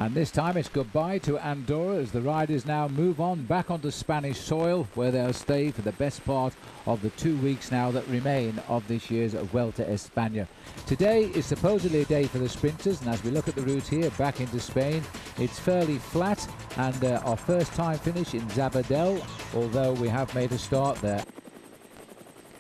And this time it's goodbye to Andorra as the riders now move on back onto Spanish soil, where they'll stay for the best part of the 2 weeks now that remain of this year's Vuelta España. Today is supposedly a day for the sprinters, and as we look at the route here back into Spain, it's fairly flat, and our first time finish in Sabadell, although we have made a start there.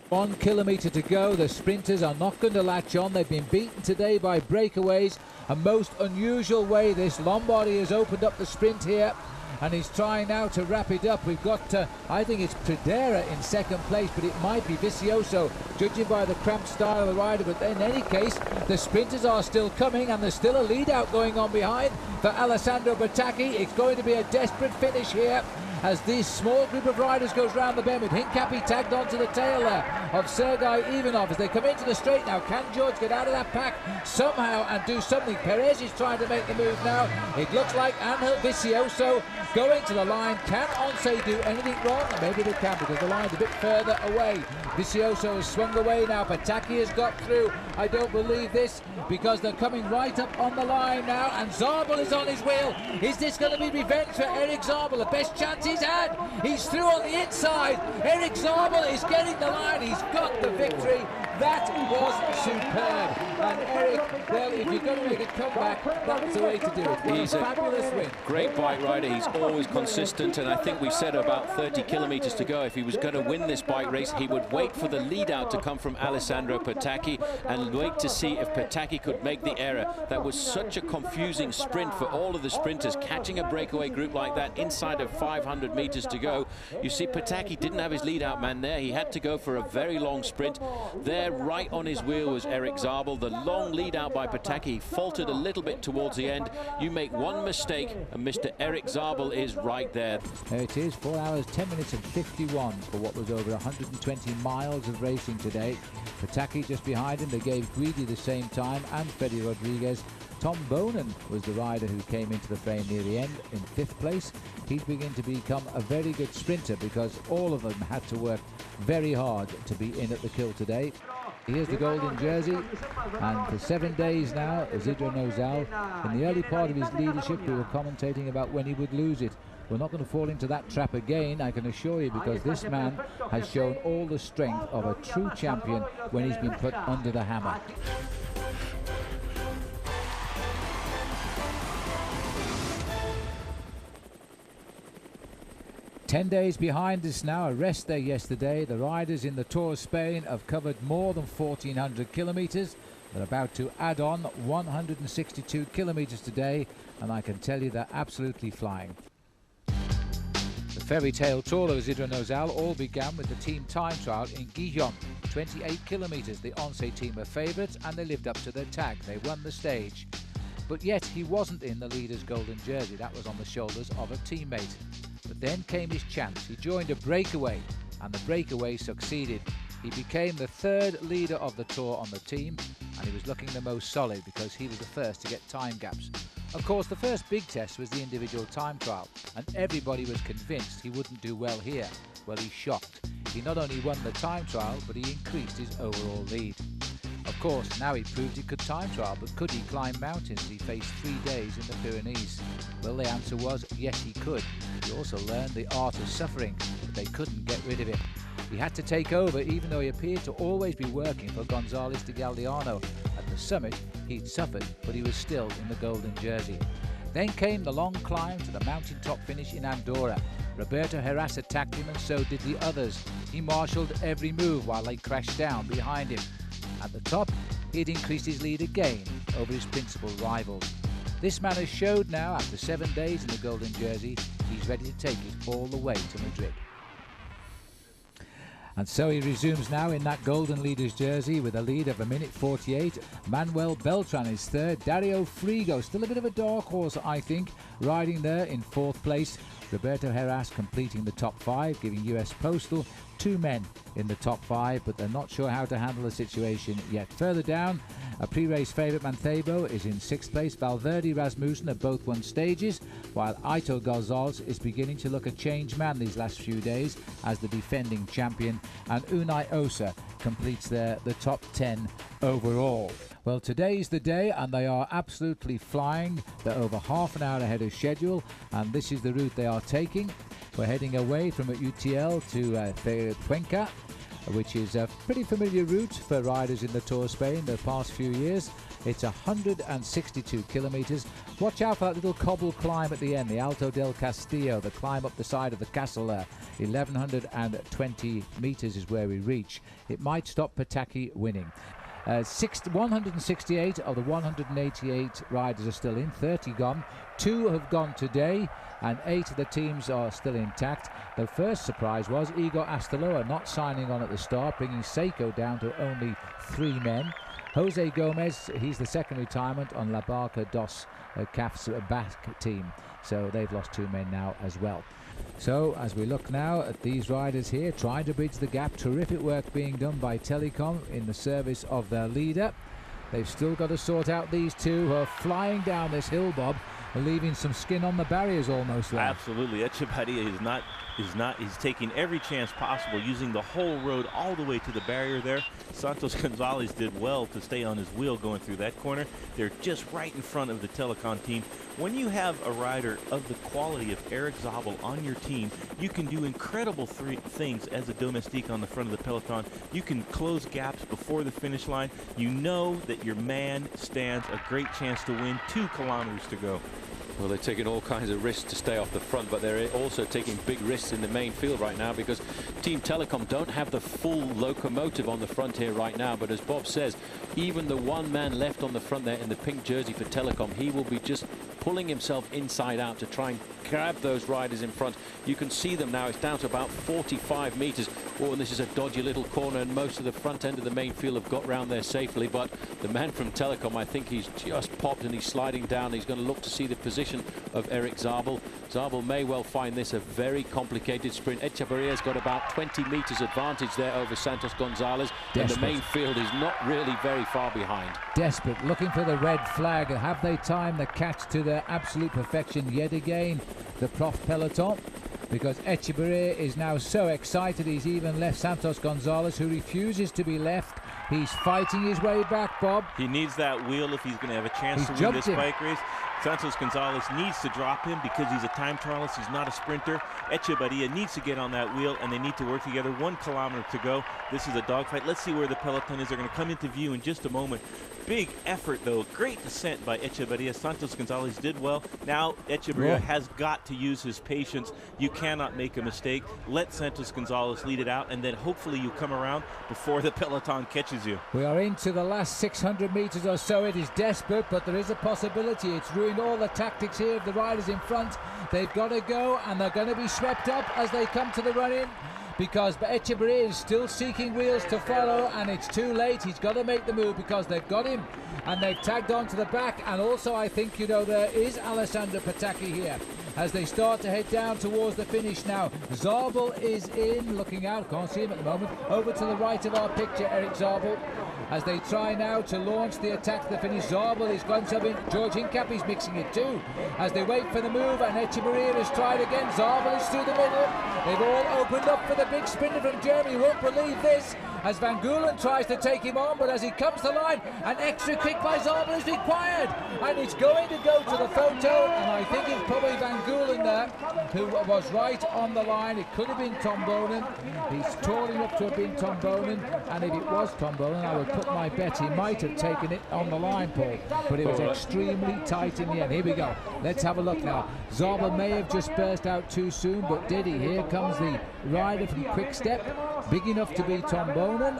1 kilometre to go. The sprinters are not going to latch on. They've been beaten today by breakaways. A most unusual way this. Lombardi has opened up the sprint here and he's trying now to wrap it up. We've got, I think it's Pradera in second place, but it might be Vicioso, judging by the cramped style of the rider. But in any case, the sprinters are still coming, and there's still a lead out going on behind for Alessandro Petacchi. It's going to be a desperate finish here as this small group of riders goes round the bend, with Hincapie tagged onto the tail there of Sergei Ivanov as they come into the straight now. Can George get out of that pack somehow and do something? Perez is trying to make the move now. It looks like Angel Vicioso going to the line. Can Once do anything wrong? Maybe they can, because the line's a bit further away. Vicioso has swung away now. Petacchi has got through. I don't believe this, because they're coming right up on the line now, and Zabel is on his wheel. Is this going to be revenge for Erik Zabel? The best chance he's had. He's through on the inside. Erik Zabel is getting the line. He's got the victory. That was superb. And Erik, well, if you're going to make a comeback, that's the way to do it. He's a fabulous win. Great bike rider. He's always consistent, and I think we said about 30 kilometers to go. If he was going to win this bike race, he would wait for the lead out to come from Alessandro Petacchi and wait to see if Petacchi could make the error. That was such a confusing sprint for all of the sprinters, catching a breakaway group like that inside of 500 meters to go. You see, Petacchi didn't have his lead out man there. He had to go for a very long sprint. There, right on his wheel, was Erik Zabel. The long lead out by Petacchi faltered a little bit towards the end. You make one mistake and Mr. Erik Zabel is right there. There it is, 4 hours, 10 minutes and 51 for what was over 120 miles of racing today. Petacchi just behind him. They gave Guidi the same time, and Freddy Rodriguez. Tom Bonan was the rider who came into the frame near the end in 5th place. He's beginning to become a very good sprinter, because all of them had to work very hard to be in at the kill today. Here's the golden jersey, and for 7 days now, Isidro Nozal, in the early part of his leadership, we were commentating about when he would lose it. We're not going to fall into that trap again, I can assure you, because this man has shown all the strength of a true champion when he's been put under the hammer. Ten days behind us now, a rest day yesterday. The riders in the Tour of Spain have covered more than 1,400 kilometres. They're about to add on 162 kilometres today, and I can tell you they're absolutely flying. The fairy tale tour of Isidro Nozal all began with the team time trial in Gijón. 28 kilometres. The Once team were favourites, and they lived up to their tag. They won the stage. But yet he wasn't in the leader's golden jersey. That was on the shoulders of a teammate. But then came his chance. He joined a breakaway, and the breakaway succeeded. He became the 3rd leader of the Tour on the team, and he was looking the most solid because he was the first to get time gaps. Of course, the first big test was the individual time trial, and everybody was convinced he wouldn't do well here. Well, he's shocked. He not only won the time trial, but he increased his overall lead. Of course, now he proved he could time trial, but could he climb mountains? He faced 3 days in the Pyrenees. Well, the answer was yes, he could. He also learned the art of suffering, but they couldn't get rid of him. He had to take over, even though he appeared to always be working for González de Galdeano. At the summit, he'd suffered, but he was still in the golden jersey. Then came the long climb to the mountaintop finish in Andorra. Roberto Heras attacked him, and so did the others. He marshalled every move while they crashed down behind him. At the top, he had increased his lead again over his principal rivals. This man has showed now, after 7 days in the golden jersey, he's ready to take it all the way to Madrid. And so he resumes now in that golden leader's jersey with a lead of 1:48. Manuel Beltran is 3rd. Dario Frigo, still a bit of a dark horse, I think, riding there in 4th place. Roberto Heras completing the top 5, giving US Postal 2 men in the top 5, but they're not sure how to handle the situation yet. Further down, a pre-race favourite Mancebo is in 6th place. Valverde, Rasmussen have both won stages, while Aitor González is beginning to look a changed man these last few days as the defending champion, and Unai Osa completes the top 10 overall. Well, today's the day, and they are absolutely flying. They're over half an hour ahead of schedule, and this is the route they are taking. We're heading away from UTL to Cuenca, which is a pretty familiar route for riders in the Tour of Spain the past few years. It's 162 kilometers. Watch out for that little cobble climb at the end, the Alto del Castillo, the climb up the side of the castle there. 1,120 meters is where we reach. It might stop Petacchi winning. 168 of the 188 riders are still in, 30 gone. 2 have gone today, and 8 of the teams are still intact. The first surprise was Igor Astaloa not signing on at the start, bringing Seiko down to only 3 men. Jose Gomez, he's the second retirement on La Barca dos CAF's back team, so they've lost 2 men now as well. So as we look now at these riders here trying to bridge the gap, terrific work being done by Telecom in the service of their leader. They've still got to sort out these 2 who are flying down this hill, Bob, leaving some skin on the barriers almost there. Absolutely. Echevarria he's taking every chance possible, using the whole road all the way to the barrier there. Santos Gonzalez did well to stay on his wheel going through that corner. They're just right in front of the Telecom team. When you have a rider of the quality of Erik Zabel on your team, you can do incredible things as a domestique on the front of the peloton. You can close gaps before the finish line. You know that your man stands a great chance to win 2 kilometers to go. Well, they're taking all kinds of risks to stay off the front, but they're also taking big risks in the main field right now because Team Telecom don't have the full locomotive on the front here right now. But as Bob says, even the one man left on the front there in the pink jersey for Telecom, he will be just pulling himself inside out to try and grab those riders in front. You can see them now. It's down to about 45 meters. Oh, and this is a dodgy little corner, and most of the front end of the main field have got round there safely. But the man from Telecom, I think he's just popped and he's sliding down. He's going to look to see the position of Erik Zabel. Zabel may well find this a very complicated sprint. Echevarria's got about 20 meters advantage there over Santos Gonzalez, and the main field is not really very far behind. Desperate, looking for the red flag. Have they timed the catch to their absolute perfection yet again, the Prof Peloton? Because Echevarria is now so excited he's even left Santos Gonzalez, who refuses to be left. He's fighting his way back, Bob. He needs that wheel if he's going to have a chance to win this bike race. Santos Gonzalez needs to drop him because he's a time trialist. He's not a sprinter. Echevarria needs to get on that wheel, and they need to work together. 1 kilometer to go. This is a dogfight. Let's see where the peloton is. They're going to come into view in just a moment. Big effort, though. Great descent by Echevarria. Santos Gonzalez did well. Now Echevarria has got to use his patience. You cannot make a mistake. Let Santos Gonzalez lead it out, and then hopefully you come around before the peloton catches you. We are into the last 600 meters or so. It is desperate, but there is a possibility. It's ruined all the tactics here of the riders in front. They've got to go, and they're going to be swept up as they come to the run-in, because Echevarria is still seeking wheels to follow, and it's too late. He's got to make the move because they've got him and they've tagged on to the back. And also I think, you know, there is Alessandro Petacchi here as they start to head down towards the finish now. Zabel is in, looking out, can't see him at the moment. Over to the right of our picture, Erik Zabel, as they try now to launch the attack to the finish. Zabel is going to be, George Hincapie's mixing it too, as they wait for the move, and Echevarria has tried again. Zabel is through the middle. They've all opened up for the big sprinter from Germany. You won't believe this, as Van Gulen tries to take him on, but as he comes to the line, an extra kick by Zabel is required, and it's going to go to the photo, and I think it's probably Van Gulen there who was right on the line. It could have been Tom Bonen. He's tall enough to have been Tom Bonen, and if it was Tom Bonen, I would put my bet he might have taken it on the line, Paul, but it was extremely tight in the end. Here we go. Let's have a look now. Zabel may have just burst out too soon, but did he? Here comes the rider from Quick Step, big enough to be Tom Bonen.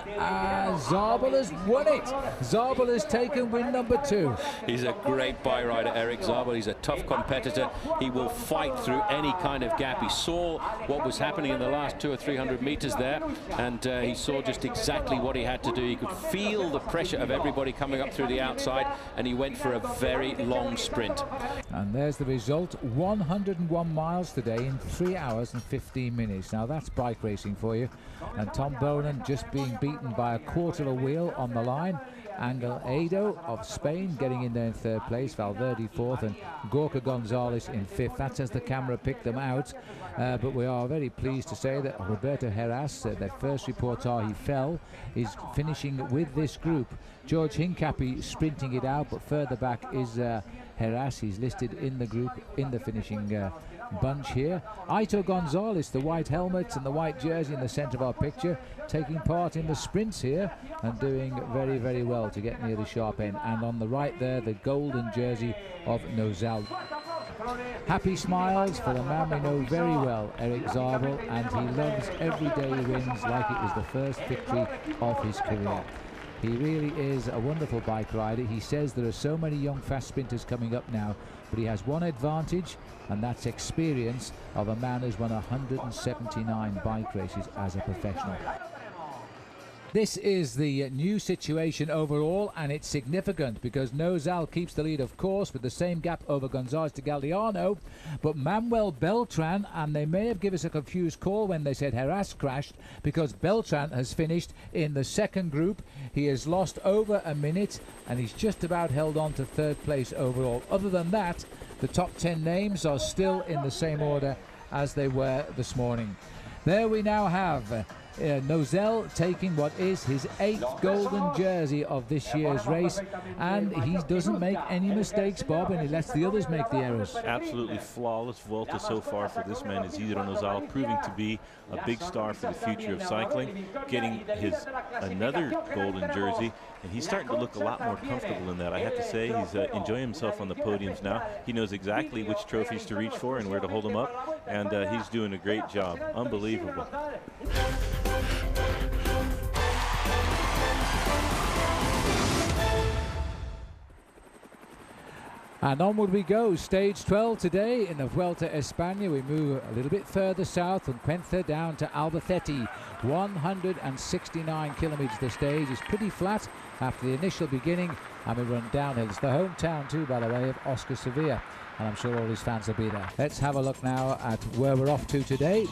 Zabel has won it. Zabel has taken win number 2. He's a great bike rider, Erik Zabel. He's a tough competitor. He will fight through any kind of gap. He saw what was happening in the last 200 or 300 meters there, and he saw just exactly what he had to do. He could feel the pressure of everybody coming up through the outside, and he went for a very long sprint. And there's the result. 101 miles today in 3 hours and 15 minutes. Now that's bike racing for you. And Tom Bonen just being beaten by a quarter of a wheel on the line. Angel of Spain getting in there in third place, Valverde fourth, and Gorka Gonzalez in fifth. That's as the camera picked them out. But we are very pleased to say that Roberto Heras, their first reports are he fell, is finishing with this group. George Hincapie sprinting it out, but further back is Heras. He's listed in the group in the finishing bunch here. Aito Gonzalez, the white helmet and the white jersey in the centre of our picture, taking part in the sprints here and doing very, very well to get near the sharp end. And on the right there, the golden jersey of Nozal. Happy smiles for the man we know very well, Erik Zabel, and he loves every day he wins like it was the first victory of his career. He really is a wonderful bike rider. He says there are so many young fast sprinters coming up now, but he has one advantage, and that's experience of a man who's won 179 bike races as a professional. This is the new situation overall, and it's significant because Nozal keeps the lead, of course, with the same gap over Gonzalez to Galdeano, but Manuel Beltran, and they may have given us a confused call when they said Heras crashed, because Beltran has finished in the second group. He has lost over a minute, and he's just about held on to third place overall. Other than that, the top 10 names are still in the same order as they were this morning. There we now have Nozal taking what is his 8th golden jersey of this year's race, and he doesn't make any mistakes, Bob, and he lets the others make the errors. Absolutely flawless Vuelta so far for this man, Isidro Nozal, proving to be a big star for the future of cycling, getting his another golden jersey, and he's starting to look a lot more comfortable in that. I have to say, he's enjoying himself on the podiums now. He knows exactly which trophies to reach for and where to hold them up, and he's doing a great job. Unbelievable. And onward we go, stage 12 today in the Vuelta España. We move a little bit further south from Cuenca down to Albacete. 169 kilometers. The stage is pretty flat after the initial beginning, and we run downhill. It's the hometown too, by the way, of Oscar Sevilla, and I'm sure all his fans will be there. Let's have a look now at where we're off to today.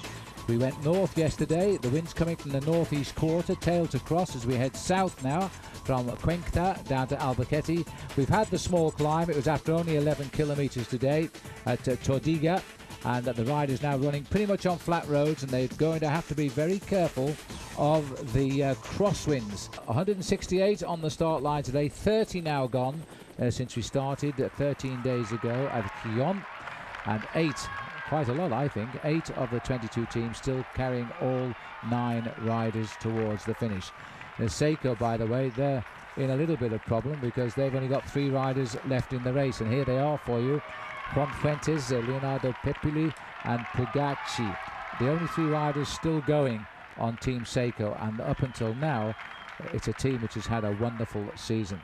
We went north yesterday. The wind's coming from the northeast quarter, tail to cross as we head south now from Cuenca down to Albacete. We've had the small climb. It was after only 11 kilometers today at Tordiga, and the riders now running pretty much on flat roads, and they're going to have to be very careful of the crosswinds. 168 on the start line today, 30 now gone since we started 13 days ago at Quillon, and 8, quite a lot I think, 8 of the 22 teams still carrying all 9 riders towards the finish. Seiko, by the way, they're in a little bit of problem because they've only got 3 riders left in the race, and here they are for you: Juan Fuentes, Leonardo Pepili and Pugacci. The only 3 riders still going on Team Seiko, and up until now it's a team which has had a wonderful season.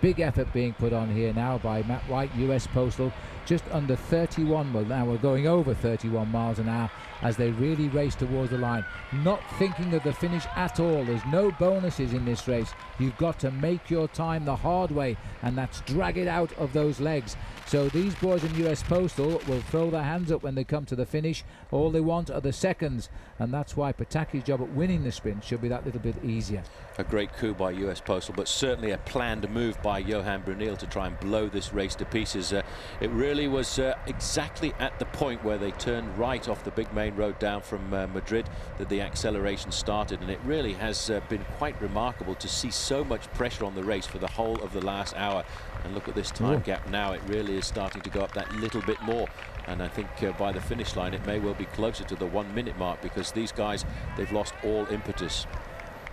Big effort being put on here now by Matt White, US Postal, just under 31, well now we're going over 31 miles an hour as they really race towards the line, not thinking of the finish at all. There's no bonuses in this race. You've got to make your time the hard way, and that's drag it out of those legs. So these boys in US Postal will throw their hands up when they come to the finish. All they want are the seconds, and that's why Petacchi's job at winning the sprint should be that little bit easier. A great coup by US Postal, but certainly a planned move by Johan Brunel to try and blow this race to pieces. It really was exactly at the point where they turned right off the big main road down from Madrid that the acceleration started, and it really has been quite remarkable to see so much pressure on the race for the whole of the last hour. And look at this time gap now. It really is starting to go up that little bit more, and I think by the finish line it may well be closer to the 1 minute mark, because these guys, they've lost all impetus.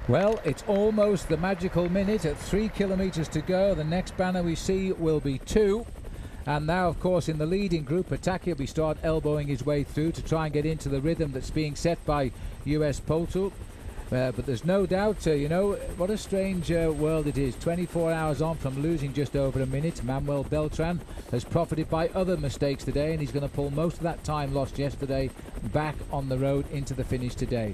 Well, it's almost the magical minute at 3 kilometers to go. The next banner we see will be 2. And now, of course, in the leading group, Petacchi will start elbowing his way through to try and get into the rhythm that's being set by US Postal. But there's no doubt, you know, what a strange world it is. 24 hours on from losing just over a minute. Manuel Beltran has profited by other mistakes today, and he's going to pull most of that time lost yesterday back on the road into the finish today.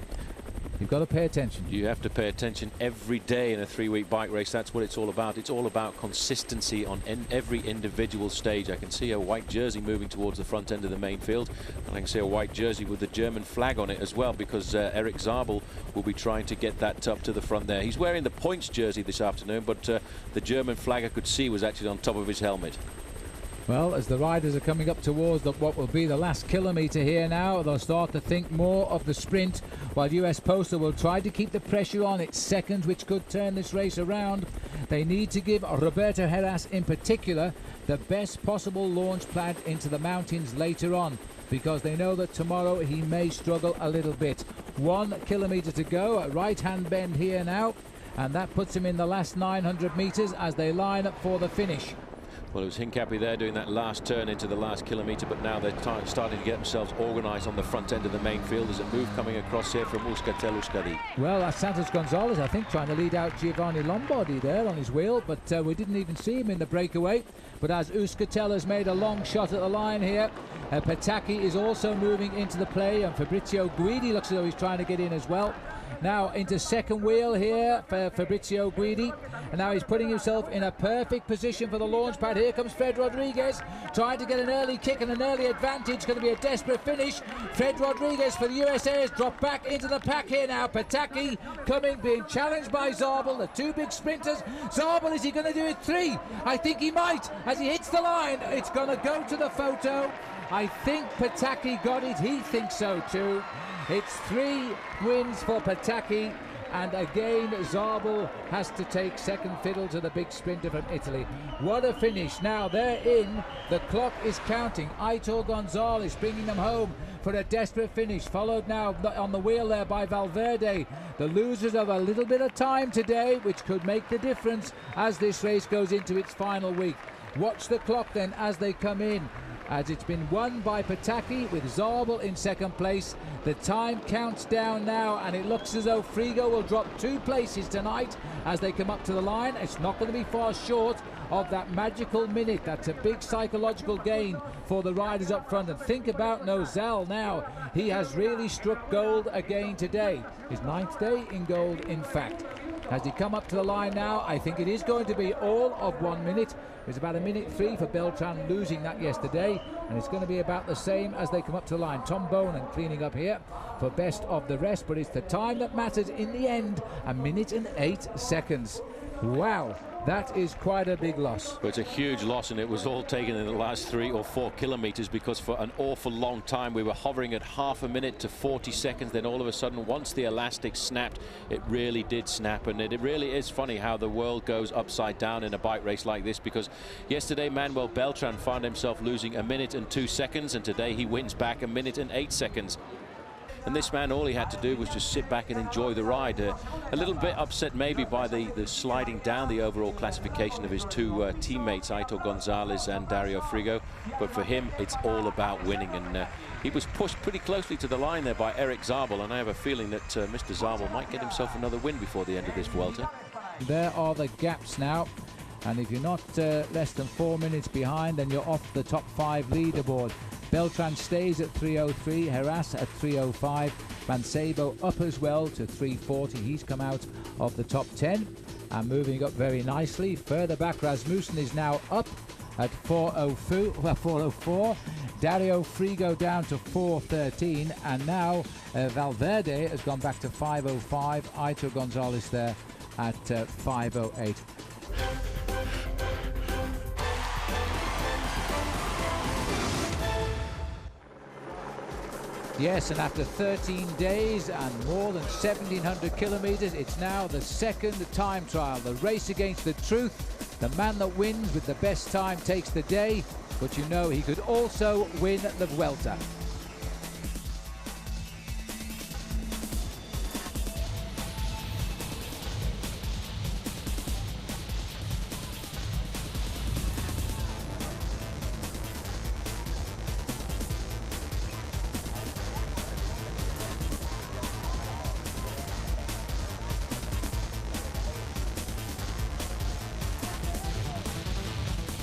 You've got to pay attention. You have to pay attention every day in a 3-week bike race. That's what it's all about. It's all about consistency on every individual stage. I can see a white jersey moving towards the front end of the main field, and I can see a white jersey with the German flag on it as well, because Erik Zabel will be trying to get that up to the front there. He's wearing the points jersey this afternoon, but the German flag I could see was actually on top of his helmet. Well, as the riders are coming up towards what will be the last kilometre here now, they'll start to think more of the sprint, while US Postal will try to keep the pressure on. It's seconds which could turn this race around. They need to give Roberto Heras in particular the best possible launch pad into the mountains later on, because they know that tomorrow he may struggle a little bit. 1 kilometre to go, a right-hand bend here now, and that puts him in the last 900 metres as they line up for the finish. Well, it was Hincapie there doing that last turn into the last kilometre, but now they're starting to get themselves organised on the front end of the main field. There's a move coming across here from Euskaltel-Euskadi. Well, that's Santos Gonzalez, I think, trying to lead out Giovanni Lombardi there on his wheel, but we didn't even see him in the breakaway. But as Euskaltel has made a long shot at the line here, Petacchi is also moving into the play, and Fabrizio Guidi looks as though he's trying to get in as well. Now into second wheel here for Fabrizio Guidi, and now he's putting himself in a perfect position for the launch pad. Here comes Fred Rodriguez, trying to get an early kick and an early advantage. Going to be a desperate finish. Fred Rodriguez for the USA has dropped back into the pack here now. Petacchi coming, being challenged by Zabel, the two big sprinters. Zabel, is he going to do it 3? I think he might. As he hits the line, it's going to go to the photo. I think Petacchi got it. He thinks so too. It's 3 wins for Petacchi, and again Zabel has to take second fiddle to the big sprinter from Italy. What a finish. Now they're in, the clock is counting. Aitor Gonzalez bringing them home for a desperate finish, followed now on the wheel there by Valverde. The losers of a little bit of time today, which could make the difference as this race goes into its final week. Watch the clock then as they come in, as it's been won by Petacchi with Zabel in second place. The time counts down now, and it looks as though Frigo will drop 2 places tonight as they come up to the line. It's not going to be far short of that magical minute. That's a big psychological gain for the riders up front. And think about Nozal now. He has really struck gold again today. His 9th day in gold, in fact. As he come up to the line now, I think it is going to be all of 1 minute. It's about 1:03 for Beltran, losing that yesterday, and it's going to be about the same as they come up to the line. Tom Bonan cleaning up here for best of the rest, but it's the time that matters in the end. 1:08. Wow, that is quite a big loss. But it's a huge loss, and it was all taken in the last 3 or 4 kilometres, because for an awful long time we were hovering at half a minute to 40 seconds. Then all of a sudden, once the elastic snapped, it really did snap. And it really is funny how the world goes upside down in a bike race like this, because yesterday Manuel Beltran found himself losing 1 minute and 2 seconds, and today he wins back 1:08. And this man, all he had to do was just sit back and enjoy the ride. A little bit upset maybe by the sliding down the overall classification of his 2 teammates, Aitor Gonzalez and Dario Frigo. But for him, it's all about winning. And he was pushed pretty closely to the line there by Erik Zabel. And I have a feeling that Mr. Zabel might get himself another win before the end of this Vuelta. There are the gaps now. And if you're not less than 4 minutes behind, then you're off the top 5 leaderboard. Beltran stays at 3:03, Heras at 3:05, Mancebo up as well to 3:40. He's come out of the top 10 and moving up very nicely. Further back, Rasmussen is now up at 4:04. Dario Frigo down to 4:13, and now Valverde has gone back to 5:05. Aitor Gonzalez there at 5:08. Yes, and after 13 days and more than 1,700 kilometres, it's now the second time trial, the race against the truth. The man that wins with the best time takes the day, but you know he could also win the Vuelta.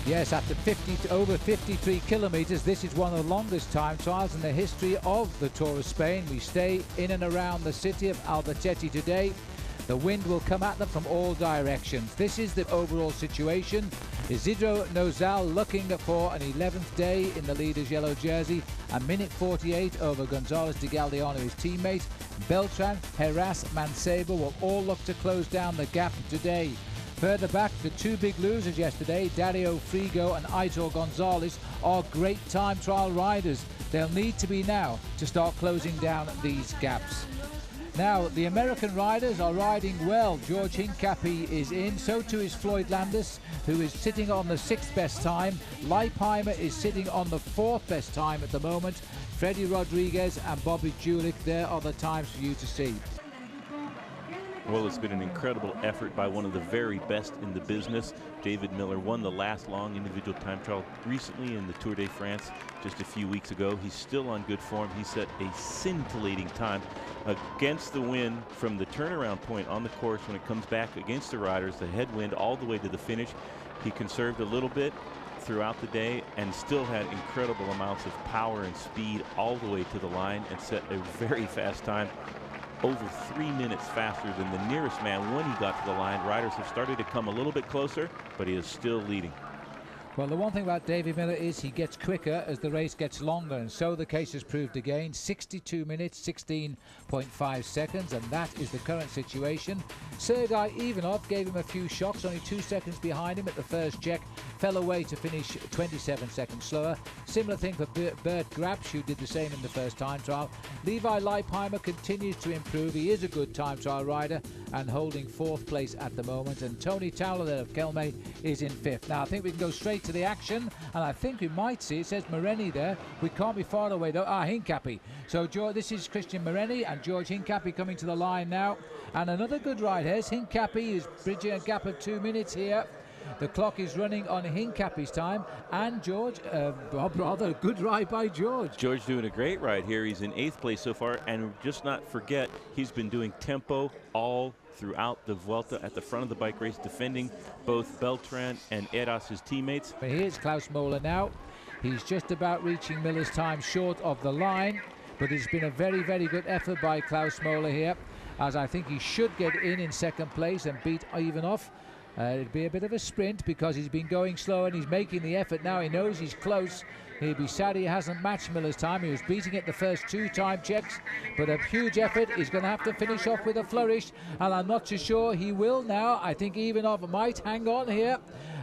Yes, after over 53 kilometres, this is one of the longest time trials in the history of the Tour of Spain. We stay in and around the city of Albacete today. The wind will come at them from all directions. This is the overall situation. Isidro Nozal looking for an 11th day in the leader's yellow jersey. A minute 48 over Gonzalez de Galdeano, his teammate. Beltran, Heras, Mancebo will all look to close down the gap today. Further back, the two big losers yesterday, Dario Frigo and Aitor Gonzalez, are great time trial riders. They'll need to be now to start closing down these gaps. Now, the American riders are riding well. George Hincapie is in, so too is Floyd Landis, who is sitting on the 6th best time. Leipheimer is sitting on the 4th best time at the moment. Freddie Rodriguez and Bobby Julich, there are the times for you to see. Well, it's been an incredible effort by one of the very best in the business. David Miller won the last long individual time trial recently in the Tour de France just a few weeks ago. He's still on good form. He set a scintillating time against the wind from the turnaround point on the course when it comes back against the riders, the headwind all the way to the finish. He conserved a little bit throughout the day and still had incredible amounts of power and speed all the way to the line and set a very fast time. Over 3 minutes faster than the nearest man when he got to the line. Riders have started to come a little bit closer, but he is still leading. Well, the one thing about David Miller is he gets quicker as the race gets longer, and so the case has proved again. 62 minutes, 16.5 seconds, and that is the current situation. Sergei Ivanov gave him a few shocks, only 2 seconds behind him at the first check, fell away to finish 27 seconds slower. Similar thing for Bert Grabsch, who did the same in the first time trial. Levi Leipheimer continues to improve. He is a good time trial rider and holding 4th place at the moment, and Tony Towler there of Kelme is in 5th. Now I think we can go straight to the action, and I think we might see, it says Morelli there, we can't be far away though. Hincapie. So this is Christian Morelli and George Hincapie coming to the line now, and another good ride here. Hincapie is bridging a gap of 2 minutes here. The clock is running on Hincapie's time, and George, rather good ride by George. George doing a great ride here. He's in 8th place so far, and just not forget, he's been doing tempo all throughout the Vuelta at the front of the bike race, defending both Beltran and Heras, his teammates. But here's Klaus Moeller now. He's just about reaching Miller's time short of the line, but it's been a very, very good effort by Klaus Moeller here, as I think he should get in 2nd place and beat Ivanov. It'd be a bit of a sprint because he's been going slow and he's making the effort now. He knows he's close. He'd be sad he hasn't matched Miller's time. He was beating it the first 2 time checks, but a huge effort. He's going to have to finish off with a flourish, and I'm not too sure he will now. I think Ivanov might hang on here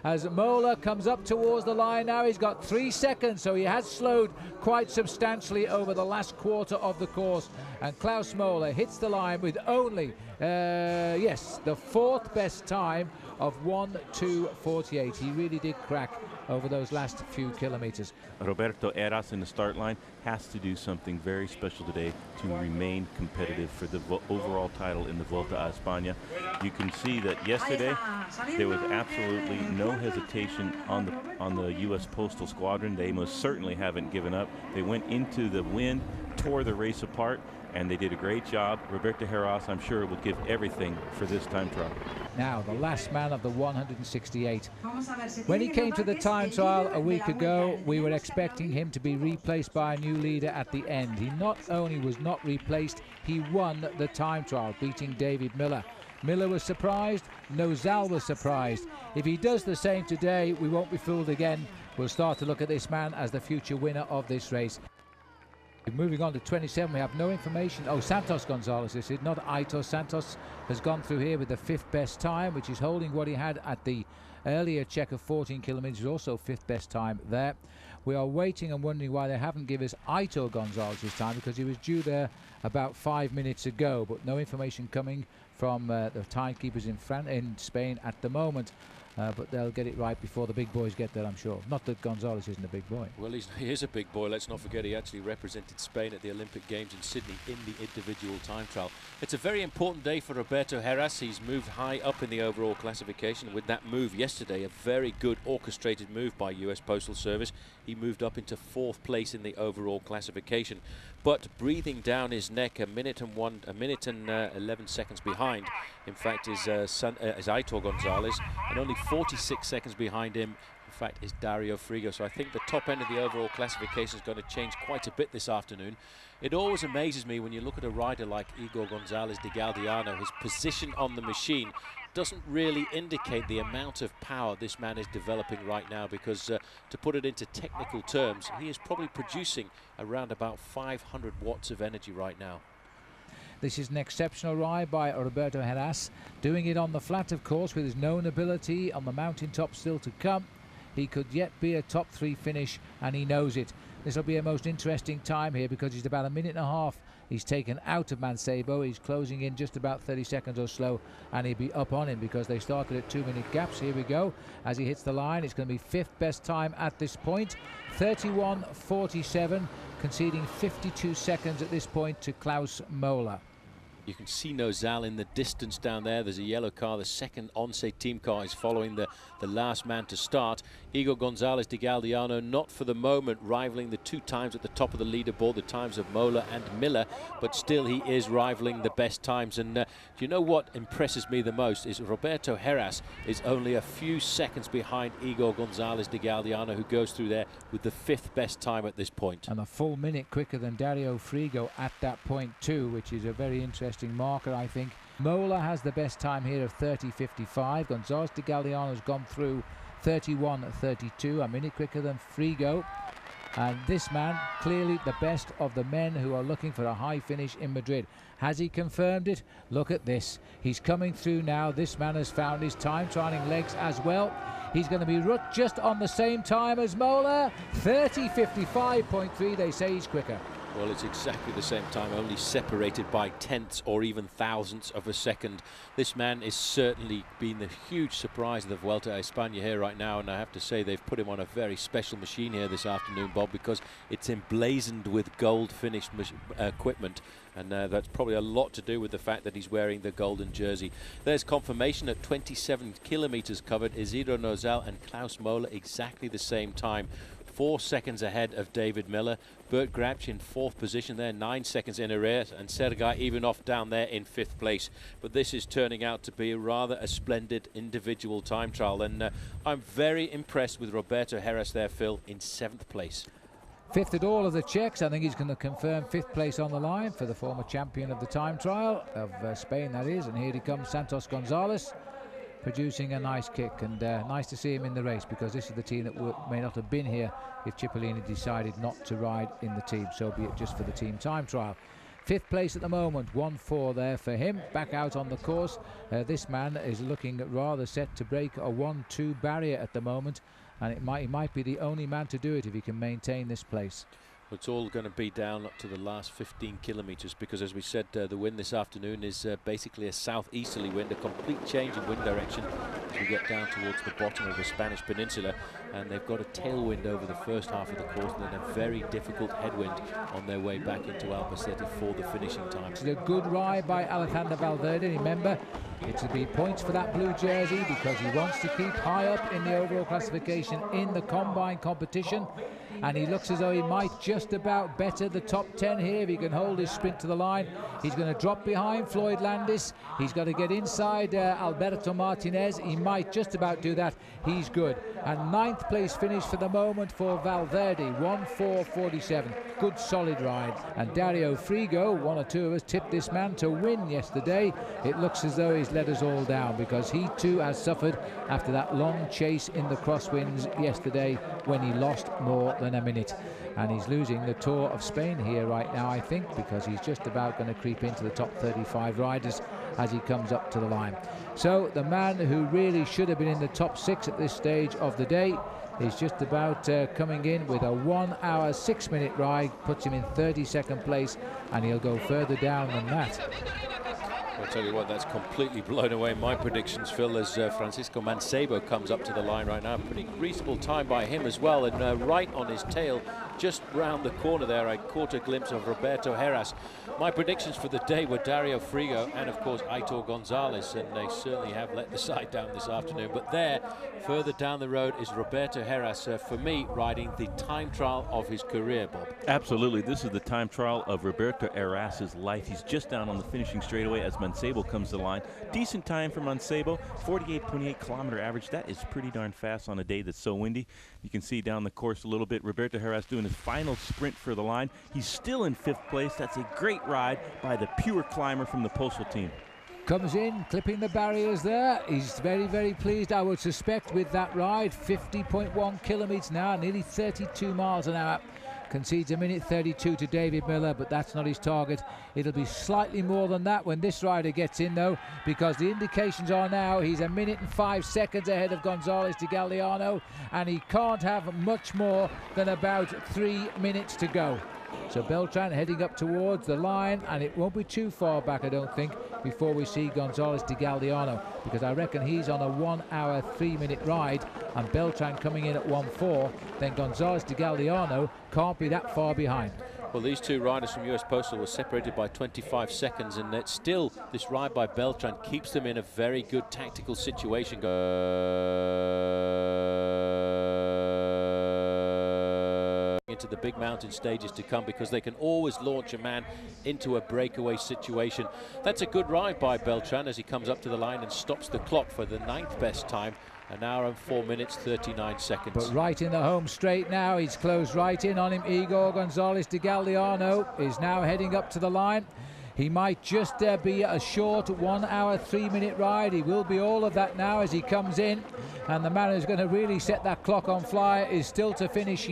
as Moeller comes up towards the line now. He's got 3 seconds, so he has slowed quite substantially over the last quarter of the course, and Klaus Moeller hits the line with only the 4th best time of 1:2:48. He really did crack over those last few kilometers. Roberto Heras in the start line has to do something very special today to remain competitive for the overall title in the Vuelta a España. You can see that yesterday there was absolutely no hesitation on the US Postal Squadron. They most certainly haven't given up. They went into the wind, tore the race apart, and they did a great job. Roberto Heras, I'm sure, will give everything for this time trial. Now, the last man of the 168. When he came to the time trial a week ago, we were expecting him to be replaced by a new leader at the end. He not only was not replaced, he won the time trial, beating David Miller. Miller was surprised, Nozal was surprised. If he does the same today, we won't be fooled again. We'll start to look at this man as the future winner of this race. Moving on to 27, we have no information. Oh, Santos Gonzalez, this is not Aitor. Santos has gone through here with the 5th best time, which is holding what he had at the earlier check of 14 kilometers, also 5th best time there. We are waiting and wondering why they haven't given us Aitor Gonzalez's time, because he was due there about 5 minutes ago, but no information coming from the timekeepers in Spain at the moment. But they'll get it right before the big boys get there, I'm sure. Not that Gonzalez isn't a big boy. Well, he is a big boy. Let's not forget he actually represented Spain at the Olympic Games in Sydney in the individual time trial. It's a very important day for Roberto Heras. He's moved high up in the overall classification with that move yesterday, a very good orchestrated move by US Postal Service. He moved up into 4th place in the overall classification, but breathing down his neck, a minute and 11 seconds behind, in fact, is Aitor Gonzalez, and only 46 seconds behind him in fact, is Dario Frigo. So I think the top end of the overall classification is going to change quite a bit this afternoon. It always amazes me when you look at a rider like Igor Gonzalez de Galdeano. His position on the machine doesn't really indicate the amount of power this man is developing right now, because to put it into technical terms, he is probably producing around about 500 watts of energy right now. This is an exceptional ride by Roberto Heras, doing it on the flat, of course, with his known ability on the mountaintop still to come. He could yet be a top 3 finish, and he knows it. This will be a most interesting time here, because he's about a minute and a half he's taken out of Mancebo. He's closing in just about 30 seconds or so, and he'll be up on him because they started at 2-minute gaps. Here we go. As he hits the line, it's going to be 5th best time at this point. 31.47, conceding 52 seconds at this point to Klaus Mola. You can see Nozal in the distance down there. There's a yellow car. The second Once team car is following the last man to start. Igor Gonzalez de Galdeano, not for the moment rivaling the 2 times at the top of the leaderboard, the times of Mola and Miller, but still he is rivaling the best times. And you know what impresses me the most is Roberto Heras is only a few seconds behind Igor Gonzalez de Galdeano, who goes through there with the 5th best time at this point. And a full minute quicker than Dario Frigo at that point too, which is a very interesting marker, I think. Mola has the best time here of 30.55. Gonzalez de Galdeano has gone through 31.32, a minute quicker than Frigo. And this man, clearly the best of the men who are looking for a high finish in Madrid. Has he confirmed it? Look at this. He's coming through now. This man has found his time trialing legs as well. He's going to be just on the same time as Mola. 30.55.3. They say he's quicker. Well, it's exactly the same time, only separated by tenths or even thousandths of a second. This man is certainly been the huge surprise of the Vuelta a España here right now, and I have to say they've put him on a very special machine here this afternoon, Bob, because it's emblazoned with gold finished equipment, and that's probably a lot to do with the fact that he's wearing the golden jersey. There's confirmation at 27 kilometers covered. Isidro Nozal and Klaus Mola exactly the same time. 4 seconds ahead of David Miller. Bert Grabsch in 4th position there, 9 seconds in arrears, and Sergei Ivanov down there in 5th place. But this is turning out to be rather a splendid individual time trial, and I'm very impressed with Roberto Heras there, Phil, in 7th place. 5th at all of the checks. I think he's going to confirm 5th place on the line for the former champion of the time trial of Spain, that is. And here he comes, Santos Gonzalez, producing a nice kick, and nice to see him in the race, because this is the team that may not have been here if Cipollini decided not to ride in the team, so be it just for the team time trial. 5th place at the moment, 1-4 there for him, back out on the course. This man is looking rather set to break a 1-2 barrier at the moment, and he might be the only man to do it if he can maintain this place. It's all going to be down up to the last 15 kilometers, because as we said, the wind this afternoon is basically a southeasterly wind, a complete change in wind direction as we get down towards the bottom of the Spanish Peninsula, and they've got a tailwind over the first half of the course and then a very difficult headwind on their way back into Albacete for the finishing time. It's a good ride by Alejandro Valverde. Remember, it's to be points for that blue jersey, because he wants to keep high up in the overall classification in the combine competition. And he looks as though he might just about better the top 10 here if he can hold his sprint to the line. He's going to drop behind Floyd Landis. He's got to get inside Alberto Martinez. He might just about do that. He's good. And 9th place finish for the moment for Valverde, 1:4.47. Good solid ride. And Dario Frigo, one or two of us tipped this man to win yesterday. It looks as though he's let us all down, because he too has suffered after that long chase in the crosswinds yesterday when he lost more than a minute. And he's losing the Tour of Spain here right now, I think, because he's just about going to creep into the top 35 riders as he comes up to the line. So the man who really should have been in the top 6 at this stage of the day is just about coming in with a 1 hour 6 minute ride, puts him in 32nd place, and he'll go further down than that. I'll tell you what, that's completely blown away my predictions, Phil, as Francisco Mancebo comes up to the line right now. Pretty reasonable time by him as well, and right on his tail just round the corner there, I caught a glimpse of Roberto Heras. My predictions for the day were Dario Frigo and, of course, Aitor Gonzalez, and they certainly have let the side down this afternoon. But there, further down the road, is Roberto Heras, for me, riding the time trial of his career, Bob. Absolutely. This is the time trial of Roberto Heras' life. He's just down on the finishing straightaway as Mancebo comes to the line. Decent time for Mancebo, 48.8 kilometer average. That is pretty darn fast on a day that's so windy. You can see down the course a little bit, Roberto Heras doing his final sprint for the line. He's still in 5th place. That's a great ride by the pure climber from the Postal team. Comes in, clipping the barriers there. He's very, very pleased, I would suspect, with that ride. 50.1 kilometers now, nearly 32 miles an hour. Concedes a minute 32 to David Miller, but that's not his target. It'll be slightly more than that when this rider gets in, though, because the indications are now he's a minute and 5 seconds ahead of Gonzalez de Galdeano, and he can't have much more than about 3 minutes to go. So Beltran heading up towards the line, and it won't be too far back, I don't think, before we see Gonzalez de Galdeano, because I reckon he's on a 1 hour 3 minute ride, and Beltran coming in at 1:04. Then Gonzalez de Galdeano can't be that far behind. Well, these two riders from US Postal were separated by 25 seconds, and it's still, this ride by Beltran keeps them in a very good tactical situation into the big mountain stages to come, because they can always launch a man into a breakaway situation. That's a good ride by Beltran as he comes up to the line and stops the clock for the 9th best time, an hour and 4 minutes 39 seconds. But right in the home straight now, he's closed right in on him. Igor Gonzalez de Galdeano is now heading up to the line. He might just be a short 1 hour 3 minute ride. He will be all of that now as he comes in, and the man who's going to really set that clock on fire is still to finish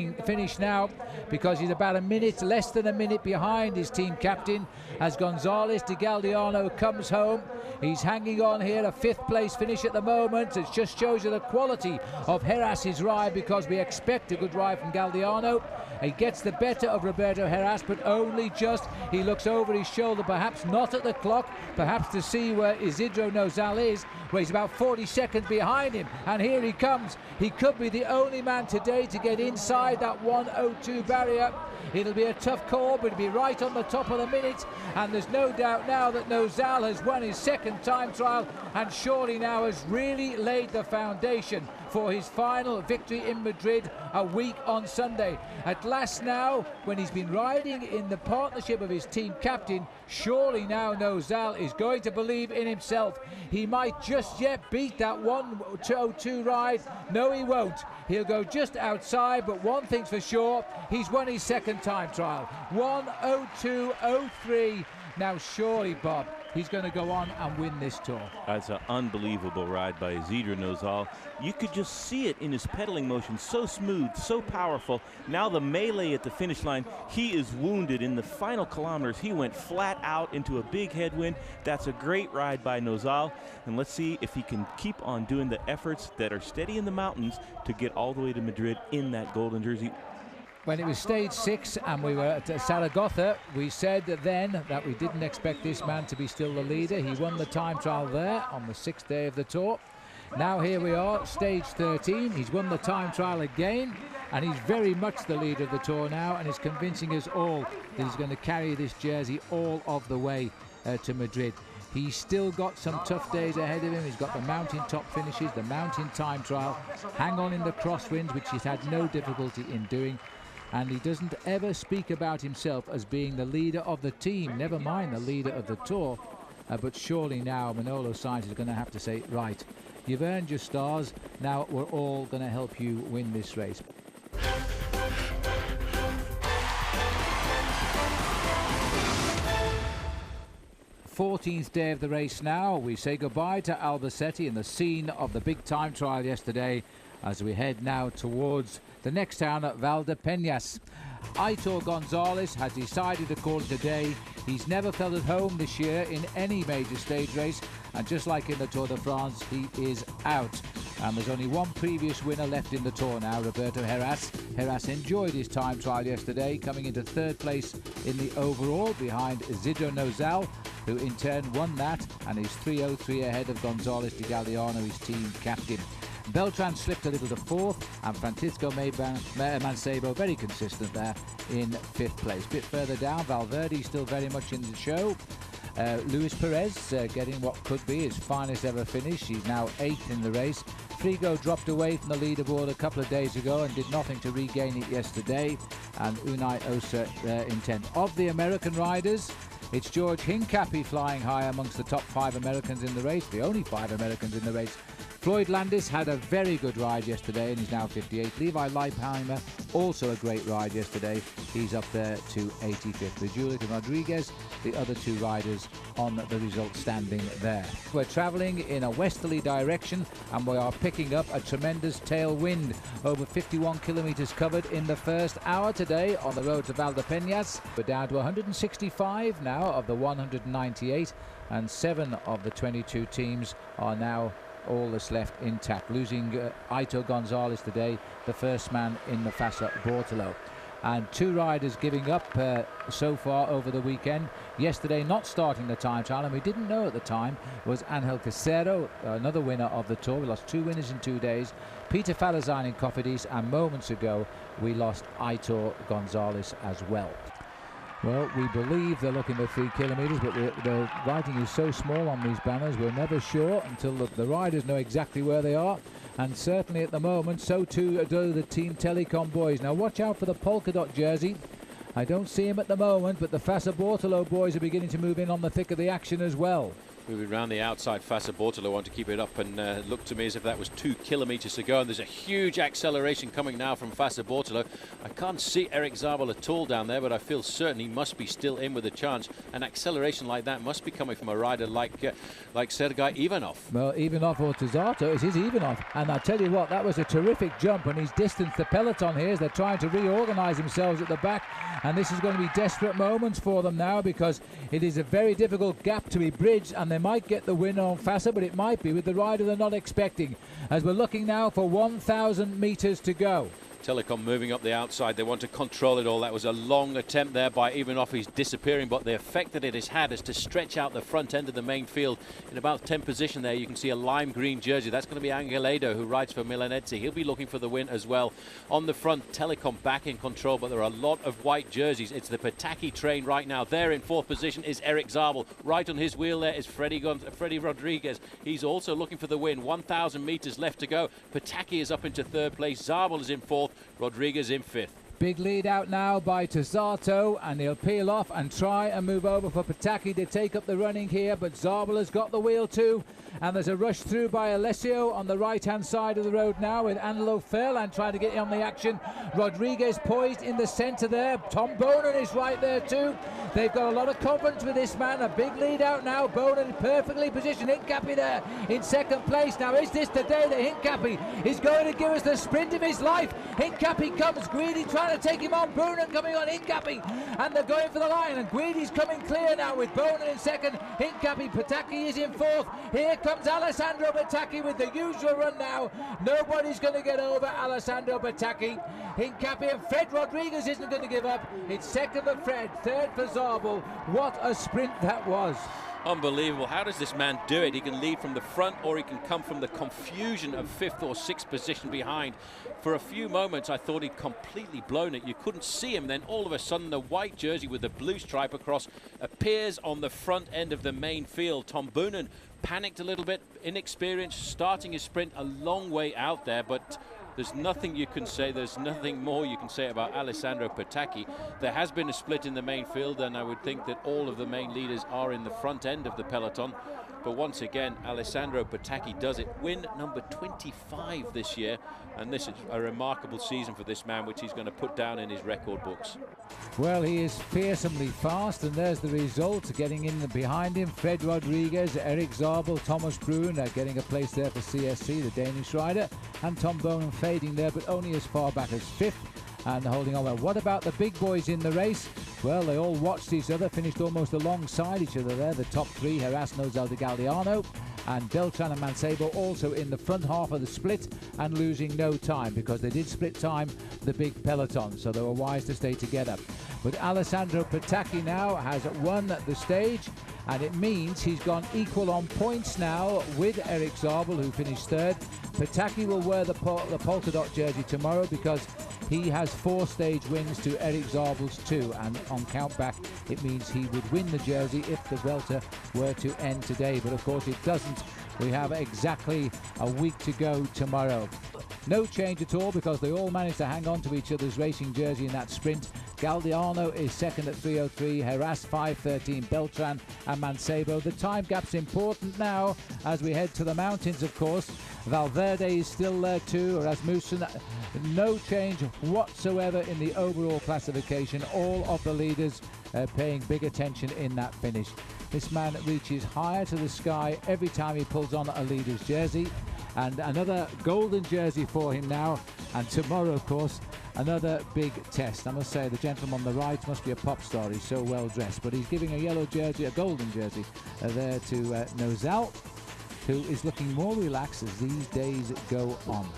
now, because he's about a minute, less than a minute behind his team captain as Gonzalez de Galdeano comes home. He's hanging on here, a 5th place finish at the moment. It just shows you the quality of Heras' ride, because we expect a good ride from Galdeano. He gets the better of Roberto Heras, but only just. He looks over his shoulder, perhaps not at the clock, perhaps to see where Isidro Nozal is, where he's about 40 seconds behind him. And here he comes. He could be the only man today to get inside that 1:02 barrier. It'll be a tough call, but it'll be right on the top of the minute. And there's no doubt now that Nozal has won his 2nd time trial, and surely now has really laid the foundation for his final victory in Madrid a week on Sunday. At last now, when he's been riding in the partnership of his team captain, surely now Nozal is going to believe in himself. He might just yet beat that 1:02 ride. No, he won't. He'll go just outside, but one thing's for sure, he's won his 2nd time trial. 1:02.03. Now surely, Bob, he's going to go on and win this tour. That's an unbelievable ride by Isidro Nozal. You could just see it in his pedaling motion, so smooth, so powerful. Now the melee at the finish line, he is wounded in the final kilometers. He went flat out into a big headwind. That's a great ride by Nozal, and let's see if he can keep on doing the efforts that are steady in the mountains to get all the way to Madrid in that golden jersey. When it was stage 6 and we were at Zaragoza, we said then that we didn't expect this man to be still the leader. He won the time trial there on the 6th day of the tour. Now here we are, stage 13. He's won the time trial again, and he's very much the leader of the tour now, and is convincing us all that he's going to carry this jersey all of the way to Madrid. He's still got some tough days ahead of him. He's got the mountain top finishes, the mountain time trial, hang on in the crosswinds, which he's had no difficulty in doing. And he doesn't ever speak about himself as being the leader of the team, never mind the leader of the tour. But surely now Manolo Sainz is going to have to say, right, you've earned your stars, now we're all going to help you win this race. 14th day of the race now. We say goodbye to Albacete and the scene of the big time trial yesterday as we head now towards the next town at Valdepeñas. Aitor Gonzalez has decided, according to Day, he's never felt at home this year in any major stage race, and just like in the Tour de France, he is out. And there's only one previous winner left in the Tour now, Roberto Heras. Heras enjoyed his time trial yesterday, coming into 3rd place in the overall behind Isidro Nozal, who in turn won that and is 3:03 ahead of Gonzalez de Galdeano, his team captain. Beltran slipped a little to 4th, and Francisco Mancebo very consistent there in 5th place. Bit further down, Valverde still very much in the show. Luis Perez getting what could be his finest ever finish. He's now 8th in the race. Frigo dropped away from the leaderboard a couple of days ago and did nothing to regain it yesterday. And Unai Osa in 10th. Of the American riders, it's George Hincapie flying high amongst the top 5 Americans in the race, the only 5 Americans in the race. Floyd Landis had a very good ride yesterday and he's now 58th. Levi Leipheimer, also a great ride yesterday. He's up there to 85th. With Julian Rodriguez, the other 2 riders on the result standing there. We're traveling in a westerly direction and we are picking up a tremendous tailwind. Over 51 kilometers covered in the first hour today on the road to Valdepeñas. We're down to 165 now of the 198, and 7 of the 22 teams are now all that's left intact, losing Ito Gonzalez today, the first man in the Fassa Bortolo. And 2 riders giving up so far over the weekend. Yesterday not starting the time trial, and we didn't know at the time, was Angel Casero, another winner of the Tour. We lost 2 winners in 2 days. Peter Falazan in Cofidis, and moments ago we lost Ito Gonzalez as well. Well, we believe they're looking at 3 kilometers, but the writing is so small on these banners, we're never sure until the riders know exactly where they are. And certainly at the moment, so too do the Team Telecom boys. Now watch out for the polka dot jersey. I don't see him at the moment, but the Fassa Bortolo boys are beginning to move in on the thick of the action as well. Moving around the outside, Fassa Bortolo want to keep it up, and looked to me as if that was 2 kilometers to go. And there's a huge acceleration coming now from Fassa Bortolo. I can't see Erik Zabel at all down there, but I feel certain he must be still in with a chance. An acceleration like that must be coming from a rider like Sergei Ivanov. Well, Ivanov or Tzato, it is Ivanov. And I tell you what, that was a terrific jump, and he's distanced the peloton here as they're trying to reorganize themselves at the back. And this is going to be desperate moments for them now, because it is a very difficult gap to be bridged, and they might get the win on Fassa, but it might be with the rider they're not expecting, as we're looking now for 1,000 meters to go. Telecom moving up the outside. They want to control it all. That was a long attempt there by Ivanov. He's disappearing, but the effect that it has had is to stretch out the front end of the main field. In about 10th position there, you can see a lime green jersey. That's going to be Angeledo, who rides for Milanese. He'll be looking for the win as well. On the front, Telecom back in control, but there are a lot of white jerseys. It's the Petacchi train right now. There in 4th position is Erik Zabel. Right on his wheel there is Freddy Rodriguez. He's also looking for the win. 1,000 meters left to go. Petacchi is up into 3rd place. Zabel is in 4th. Rodriguez in 5th. Big lead out now by Tzato, and he'll peel off and try and move over for Petacchi to take up the running here, but Zabel has got the wheel too, and there's a rush through by Alessio on the right hand side of the road now, with Angelo Ferland trying to get on the action. Rodriguez poised in the centre there. Tom Bonan is right there too. They've got a lot of confidence with this man. A big lead out now. Bonan perfectly positioned. Hincapie there in 2nd place. Now is this the day that Hincapie is going to give us the sprint of his life? Hincapie comes, Guidi trying to take him on, Bonan coming on Hincapie, and they're going for the line, and Guidi's coming clear now with Bonan in 2nd. Hincapie, Petacchi is in 4th. Here comes Alessandro Petacchi with the usual run now. Nobody's going to get over Alessandro Petacchi. Hincapie, and Fred Rodriguez isn't going to give up. It's 2nd for Fred, 3rd for Zabel. What a sprint that was. Unbelievable. How does this man do it? He can lead from the front, or he can come from the confusion of 5th or 6th position behind. For a few moments I thought he'd completely blown it. You couldn't see him, then all of a sudden the white jersey with the blue stripe across appears on the front end of the main field. Tom Boonen panicked a little bit, inexperienced, starting his sprint a long way out there, but there's nothing you can say, there's nothing more you can say about Alessandro Petacchi. There has been a split in the main field, and I would think that all of the main leaders are in the front end of the peloton. But once again, Alessandro Petacchi does it. Win number 25 this year, and this is a remarkable season for this man, which he's going to put down in his record books. Well, he is fearsomely fast, and there's the result. Getting in behind him, Fred Rodriguez, Erik Zabel, Thomas Brun getting a place there for CSC, the Danish rider, and Tom Bonan fading there, but only as far back as 5th and holding on well. What about the big boys in the race? Well, they all watched each other, finished almost alongside each other there. The top 3, Heras, Nozal de Galliano, and Beltran and Mancebo also in the front half of the split and losing no time, because they did split time, the big peloton, so they were wise to stay together. But Alessandro Petacchi now has won the stage, and it means he's gone equal on points now with Erik Zabel, who finished third. Petacchi will wear the polka dot jersey tomorrow because he has 4 stage wins to Erik Zabel's 2, and on count back it means he would win the jersey if the Vuelta were to end today, but of course it doesn't. We have exactly a week to go tomorrow. No change at all because they all managed to hang on to each other's racing jersey in that sprint. Galdiano is second at 3:03, Heras 5:13, Beltran and Mancebo. The time gap's important now as we head to the mountains, of course. Valverde is still there too, Rasmussen. No change whatsoever in the overall classification. All of the leaders paying big attention in that finish. This man reaches higher to the sky every time he pulls on a leader's jersey. And another golden jersey for him now. And tomorrow, of course, another big test. I must say, the gentleman on the right must be a pop star. He's so well dressed. But he's giving a yellow jersey, a golden jersey, there to Nozal, who is looking more relaxed as these days go on.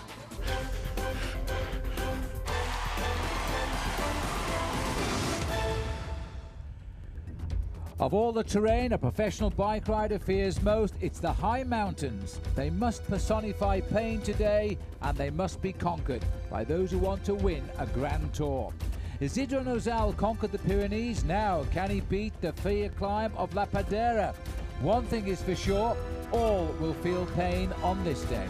Of all the terrain a professional bike rider fears most, it's the high mountains. They must personify pain today, and they must be conquered by those who want to win a Grand Tour. Isidro Nozal conquered the Pyrenees. Now, can he beat the fear climb of La Padera? One thing is for sure, all will feel pain on this day.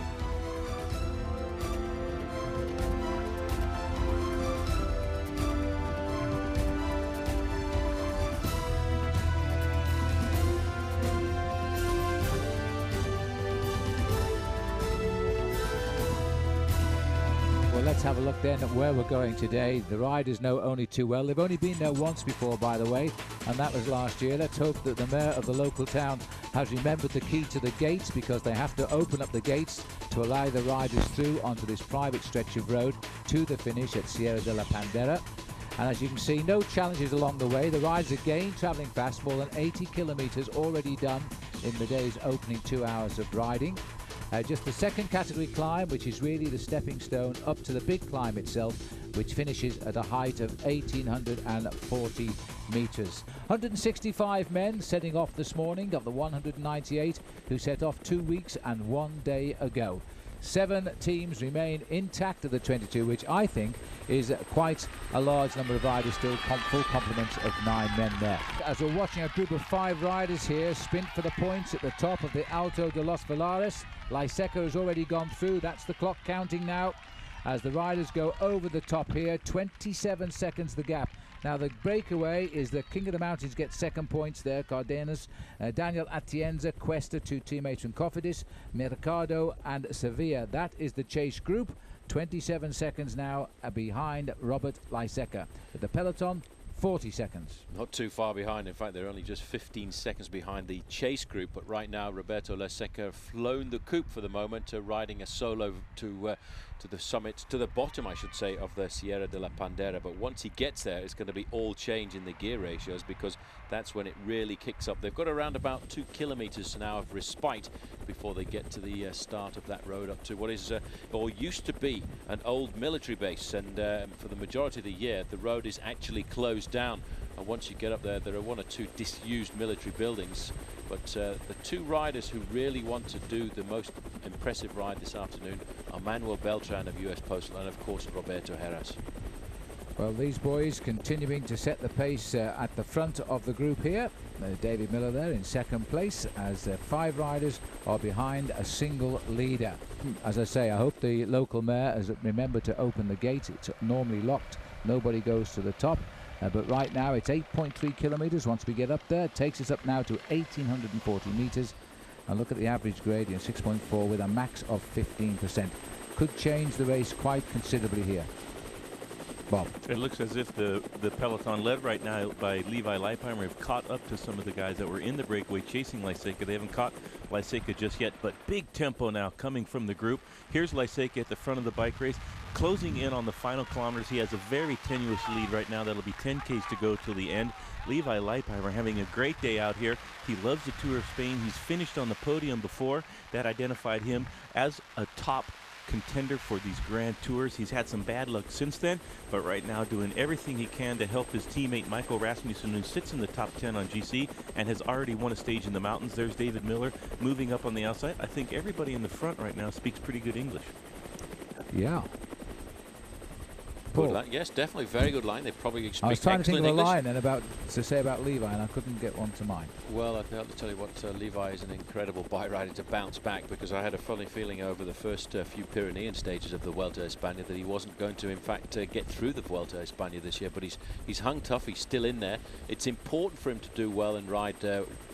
Let's have a look then at where we're going today. The riders know only too well. They've only been there once before, by the way, and that was last year. Let's hope that the mayor of the local town has remembered the key to the gates, because they have to open up the gates to allow the riders through onto this private stretch of road to the finish at Sierra de la Pandera. And as you can see, no challenges along the way. The riders again travelling fast, more than 80 kilometres already done in the day's opening 2 hours of riding. Just the second category climb, which is really the stepping stone up to the big climb itself, which finishes at a height of 1,840 metres. 165 men setting off this morning of the 198 who set off 2 weeks and 1 day ago. 7 teams remain intact of the 22, which I think is quite a large number of riders, still full complement of 9 men there. As we're watching a group of 5 riders here sprint for the points at the top of the Alto de los Vilares. Laiseca has already gone through. That's the clock counting now as the riders go over the top here. 27 seconds the gap. Now the breakaway is the King of the Mountains gets second points there, Cardenas, Daniel Atienza, Cuesta, 2 teammates from Cofidis, Mercado and Sevilla. That is the chase group. 27 seconds now behind Robert Laiseca. At the peloton, 40 seconds. Not too far behind. In fact, they're only just 15 seconds behind the chase group. But right now, Roberto Laiseca flown the coupe for the moment, riding a solo to the summit, to the bottom, I should say, of the Sierra de la Pandera. But once he gets there, it's going to be all change in the gear ratios, because that's when it really kicks up. They've got around about 2 kilometers now of respite before they get to the start of that road up to what is or used to be an old military base. And for the majority of the year, the road is actually closed down. And once you get up there, there are 1 or 2 disused military buildings. But the 2 riders who really want to do the most impressive ride this afternoon are Manuel Beltran of US Postal and, of course, Roberto Heras. Well, these boys continuing to set the pace at the front of the group here. David Miller there in second place as 5 riders are behind a single leader. As I say, I hope the local mayor has remembered to open the gate. It's normally locked. Nobody goes to the top. But right now it's 8.3 kilometers. Once we get up there, it takes us up now to 1,840 meters. And look at the average gradient, 6.4 with a max of 15%. Could change the race quite considerably here. Bob. It looks as if the peloton led right now by Levi Leipheimer have caught up to some of the guys that were in the breakaway chasing Laiseca. They haven't caught Laiseca just yet, but big tempo now coming from the group. Here's Laiseca at the front of the bike race, closing in on the final kilometers. He has a very tenuous lead right now. That'll be 10 Ks to go till the end. Levi Leipheimer having a great day out here. He loves the Tour of Spain. He's finished on the podium before. That identified him as a top contender for these Grand Tours. He's had some bad luck since then, but right now doing everything he can to help his teammate Michael Rasmussen, who sits in the top 10 on GC and has already won a stage in the mountains. There's David Miller moving up on the outside. I think everybody in the front right now speaks pretty good English. Yeah. Good line. Yes, definitely very good line. They probably speak I was trying to think of a English. line and to say about Levi, and I couldn't get one to mind. Well, I've got to tell you what, Levi is an incredible bike rider to bounce back, because I had a funny feeling over the first few Pyrenean stages of the Vuelta a España that he wasn't going to, in fact, get through the Vuelta a España this year. But he's hung tough. He's still in there. It's important for him to do well and ride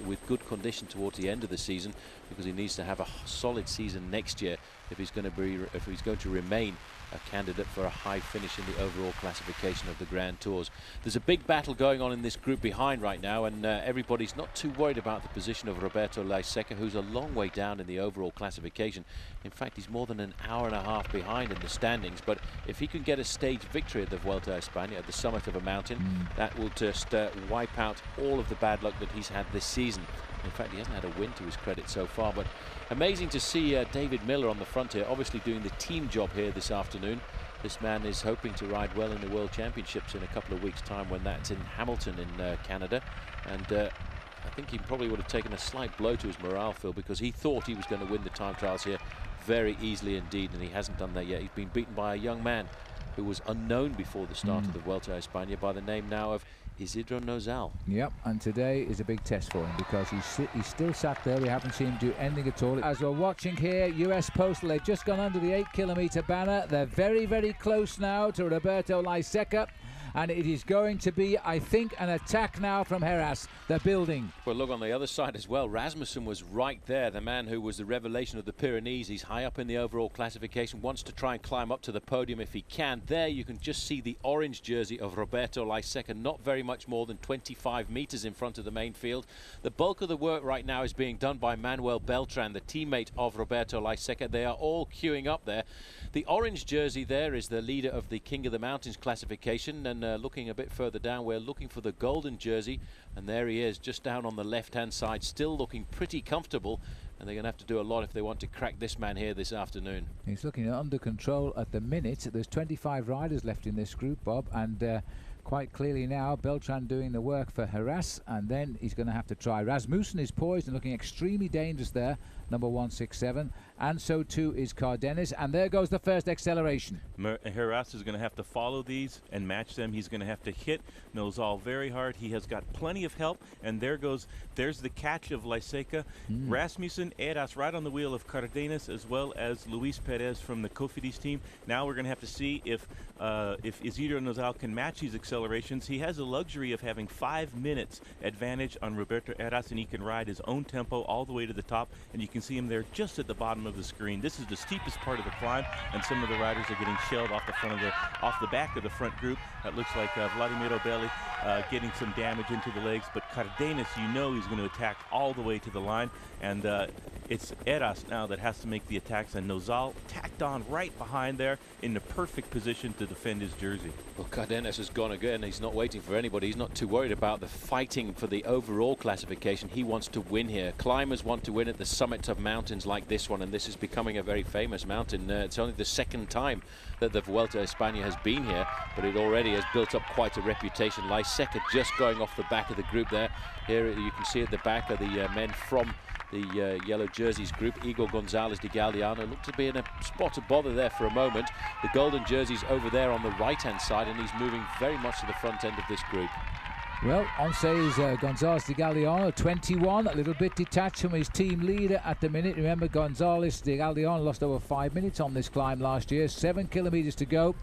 with good condition towards the end of the season, because he needs to have a solid season next year if he's going to remain a candidate for a high finish in the overall classification of the Grand Tours. There's a big battle going on in this group behind right now, and everybody's not too worried about the position of Roberto Laiseca, who's a long way down in the overall classification. In fact, he's more than an hour and a half behind in the standings, but if he can get a stage victory at the Vuelta a España at the summit of a mountain, that will just wipe out all of the bad luck that he's had this season. In fact, he hasn't had a win to his credit so far, but amazing to see David Miller on the front here, obviously doing the team job here this afternoon. This man is hoping to ride well in the World Championships in a couple of weeks' time, when that's in Hamilton in Canada. And I think he probably would have taken a slight blow to his morale, Phil, because he thought he was going to win the time trials here very easily indeed, and he hasn't done that yet. He's been beaten by a young man who was unknown before the start of the Vuelta a España by the name now of Isidro Nozal. Yep, and today is a big test for him, because he's still sat there. We haven't seen him do anything at all. As we're watching here, US Postal, they've just gone under the 8-kilometer banner. They're very, very close now to Roberto Laiseca, and it is going to be, I think, an attack now from Heras. They're building. Well, look on the other side as well. Rasmussen was right there, the man who was the revelation of the Pyrenees. He's high up in the overall classification, wants to try and climb up to the podium if he can. There you can just see the orange jersey of Roberto Laiseca, not very much more than 25 meters in front of the main field. The bulk of the work right now is being done by Manuel Beltran, the teammate of Roberto Laiseca. They are all queuing up there. The orange jersey there is the leader of the King of the Mountains classification, and looking a bit further down, we're looking for the golden jersey, and there he is, just down on the left-hand side, still looking pretty comfortable, and they're going to have to do a lot if they want to crack this man here this afternoon. He's looking under control at the minute. There's 25 riders left in this group, Bob, and quite clearly now Beltran doing the work for Heras, and then he's going to have to try. Rasmussen is poised and looking extremely dangerous there, number 167, and so too is Karadeniz, and there goes the first acceleration. Heras is going to have to follow these and match them. He's going to have to hit Nozal very hard. He has got plenty of help, and there's the catch of Laiseca. Rasmussen, Heras right on the wheel of Karadeniz, as well as Luis Perez from the Cofidis team. Now we're going to have to see if Isidro Nozal can match these accelerations. He has the luxury of having 5 minutes advantage on Roberto Heras, and he can ride his own tempo all the way to the top, and you can see him there just at the bottom of the screen. This is the steepest part of the climb, and some of the riders are getting shelled off the back of the front group. That looks like Vladimir Belli getting some damage into the legs, but Karadeniz, you know he's going to attack all the way to the line, and it's Heras now that has to make the attacks, and Nozal tacked on right behind there in the perfect position to defend his jersey. Well, Karadeniz has gone again. He's not waiting for anybody. He's not too worried about the fighting for the overall classification. He wants to win here. Climbers want to win at the summits of mountains like this one, and this is becoming a very famous mountain. It's only the second time that the Vuelta a España has been here, but it already has built up quite a reputation. Laiseca just going off the back of the group there. Here you can see at the back are the men from the yellow jerseys group. Igor Gonzalez de Galdeano looked to be in a spot of bother there for a moment. The golden jerseys over there on the right-hand side, and he's moving very much to the front end of this group. Well, on says Gonzalez de Galdeano, 21, a little bit detached from his team leader at the minute. Remember, Gonzalez de Galdeano lost over 5 minutes on this climb last year, 7 kilometers to go.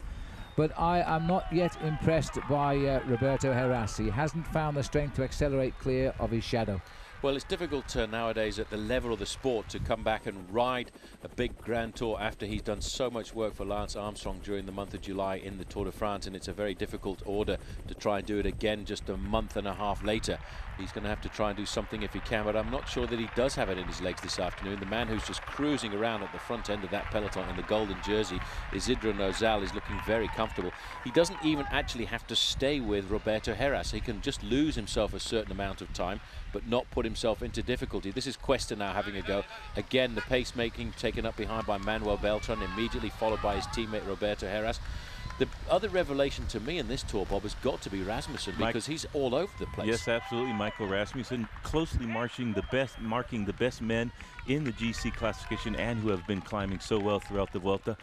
But I am not yet impressed by Roberto Heras. He hasn't found the strength to accelerate clear of his shadow. Well, it's difficult nowadays at the level of the sport to come back and ride a big Grand Tour after he's done so much work for Lance Armstrong during the month of July in the Tour de France, and it's a very difficult order to try and do it again just a month and a half later. He's going to have to try and do something if he can, but I'm not sure that he does have it in his legs this afternoon. The man who's just cruising around at the front end of that peloton in the golden jersey, Isidro Nozal, is looking very comfortable. He doesn't even actually have to stay with Roberto Heras. He can just lose himself a certain amount of time, but not put himself into difficulty. This is Cuesta now having a go. Again, the pacemaking taken up behind by Manuel Beltran, immediately followed by his teammate Roberto Heras. The other revelation to me in this tour, Bob, has got to be Rasmussen, because he's all over the place. Yes, absolutely. Michael Rasmussen closely marking the best men in the GC classification and who have been climbing so well throughout the Vuelta.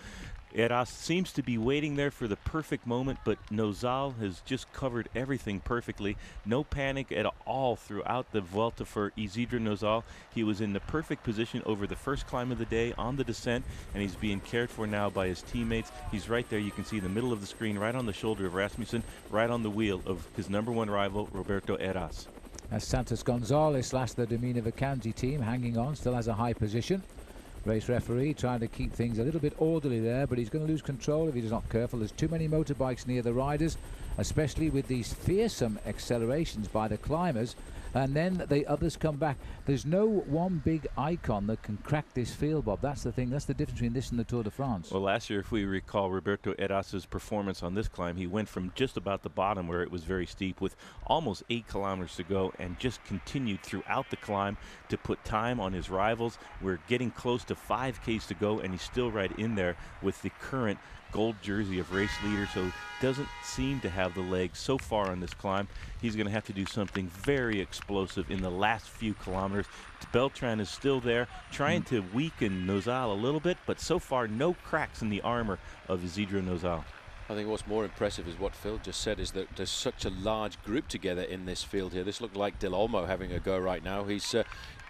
Heras seems to be waiting there for the perfect moment, but Nozal has just covered everything perfectly. No panic at all throughout the Vuelta for Isidro Nozal. He was in the perfect position over the first climb of the day on the descent, and he's being cared for now by his teammates. He's right there. You can see the middle of the screen, right on the shoulder of Rasmussen, right on the wheel of his #1 rival, Roberto Heras. As Santos Gonzalez, last the Domina Vacanzi team, hanging on, still has a high position. Race referee trying to keep things a little bit orderly there, but he's going to lose control if he's not careful. There's too many motorbikes near the riders, especially with these fearsome accelerations by the climbers, and then the others come back. There's no one big icon that can crack this field, Bob. That's the thing. That's the difference between this and the Tour de France. Well, last year, if we recall Roberto Heras's performance on this climb, he went from just about the bottom where it was very steep with almost 8 kilometers to go and just continued throughout the climb to put time on his rivals. We're getting close to 5Ks to go, and he's still right in there with the current gold jersey of race leader, so doesn't seem to have the legs so far on this climb. He's going to have to do something very explosive in the last few kilometers. Beltran is still there, trying to weaken Nozal a little bit, but so far no cracks in the armor of Isidro Nozal. I think what's more impressive is what Phil just said, is that there's such a large group together in this field here. This looked like Del Olmo having a go right now. He's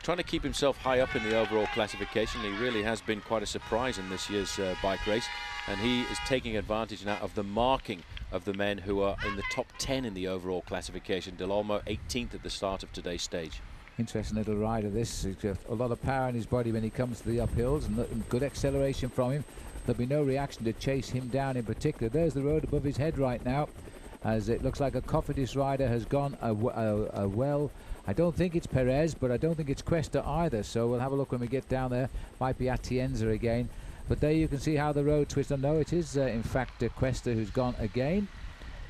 trying to keep himself high up in the overall classification. He really has been quite a surprise in this year's bike race, and he is taking advantage now of the marking of the men who are in the top 10 in the overall classification. Del Olmo 18th at the start of today's stage. Interesting little rider this. He's got a lot of power in his body when he comes to the uphills, and good acceleration from him. There'll be no reaction to chase him down in particular. There's the road above his head right now, as it looks like a Cofidis rider has gone well. I don't think it's Perez, but I don't think it's Cuesta either, so we'll have a look when we get down there. Might be Atienza again, but there you can see how the road twists. No, it is in fact Cuesta who's gone again.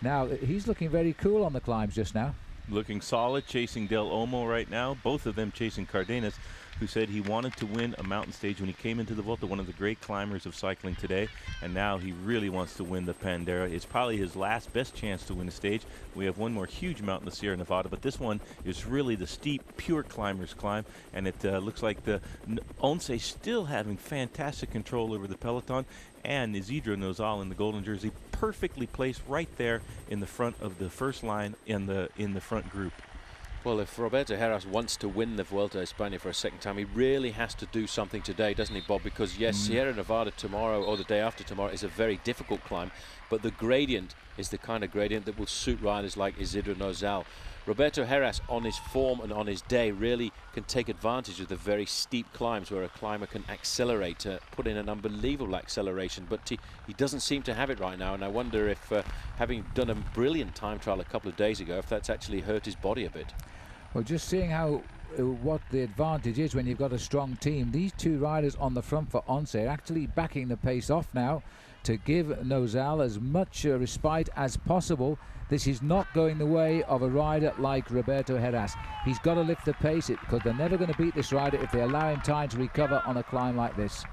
Now he's looking very cool on the climbs just now. Looking solid, chasing Del Olmo right now, both of them chasing Cardenas, who said he wanted to win a mountain stage when he came into the Vuelta, one of the great climbers of cycling today, and now he really wants to win the Pandera. It's probably his last best chance to win a stage. We have one more huge mountain, the Sierra Nevada, but this one is really the steep, pure climber's climb, and it looks like the Once still having fantastic control over the peloton, and Isidro Nozal in the golden jersey perfectly placed right there in the front of the first line in the front group. Well, if Roberto Heras wants to win the Vuelta a España for a second time, he really has to do something today, doesn't he, Bob? Because, yes, Sierra Nevada tomorrow or the day after tomorrow is a very difficult climb, but the gradient is the kind of gradient that will suit riders like Isidro Nozal. Roberto Heras, on his form and on his day, really can take advantage of the very steep climbs where a climber can accelerate, put in an unbelievable acceleration, but he doesn't seem to have it right now, and I wonder if, having done a brilliant time trial a couple of days ago, if that's actually hurt his body a bit. Well, just seeing how what the advantage is when you've got a strong team. These two riders on the front for Once are actually backing the pace off now to give Nozal as much respite as possible. This is not going the way of a rider like Roberto Heras. He's got to lift the pace because they're never going to beat this rider if they allow him time to recover on a climb like this.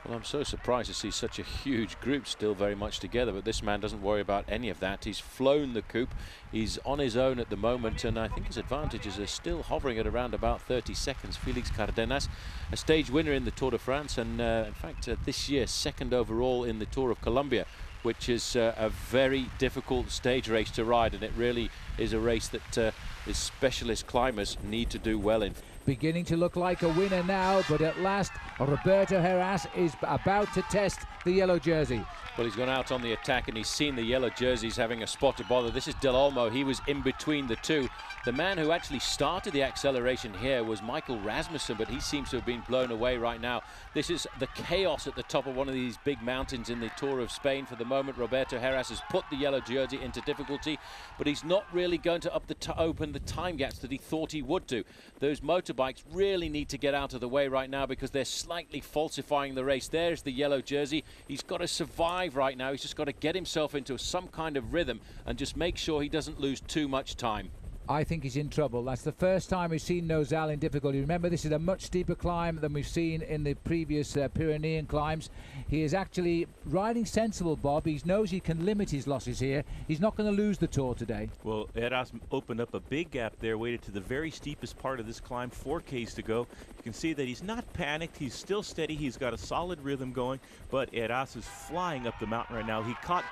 Well, I'm so surprised to see such a huge group still very much together, but this man doesn't worry about any of that. He's flown the coupe, he's on his own at the moment, and I think his advantages are still hovering at around about 30 seconds. Felix Cárdenas, a stage winner in the Tour de France, and in fact this year second overall in the Tour of Colombia, which is a very difficult stage race to ride, and it really is a race that his specialist climbers need to do well in. Beginning to look like a winner now, but at last Roberto Heras is about to test the yellow jersey. Well, he's gone out on the attack and he's seen the yellow jerseys having a spot to bother. This is Del Olmo. He was in between the two. The man who actually started the acceleration here was Michael Rasmussen, but he seems to have been blown away right now. This is the chaos at the top of one of these big mountains in the Tour of Spain. For the moment, Roberto Heras has put the yellow jersey into difficulty, but he's not really going to open the time gaps that he thought he would do. Those motorbikes really need to get out of the way right now because they're slightly falsifying the race. There's the yellow jersey. He's got to survive right now. He's just got to get himself into some kind of rhythm and just make sure he doesn't lose too much time. I think he's in trouble. That's the first time we've seen Nozal in difficulty. Remember, this is a much steeper climb than we've seen in the previous Pyrenean climbs. He is actually riding sensible, Bob. He knows he can limit his losses here. He's not going to lose the Tour today. Well, Heras opened up a big gap there, waited to the very steepest part of this climb, 4Ks to go. You can see that he's not panicked. He's still steady. He's got a solid rhythm going, but Heras is flying up the mountain right now. He caught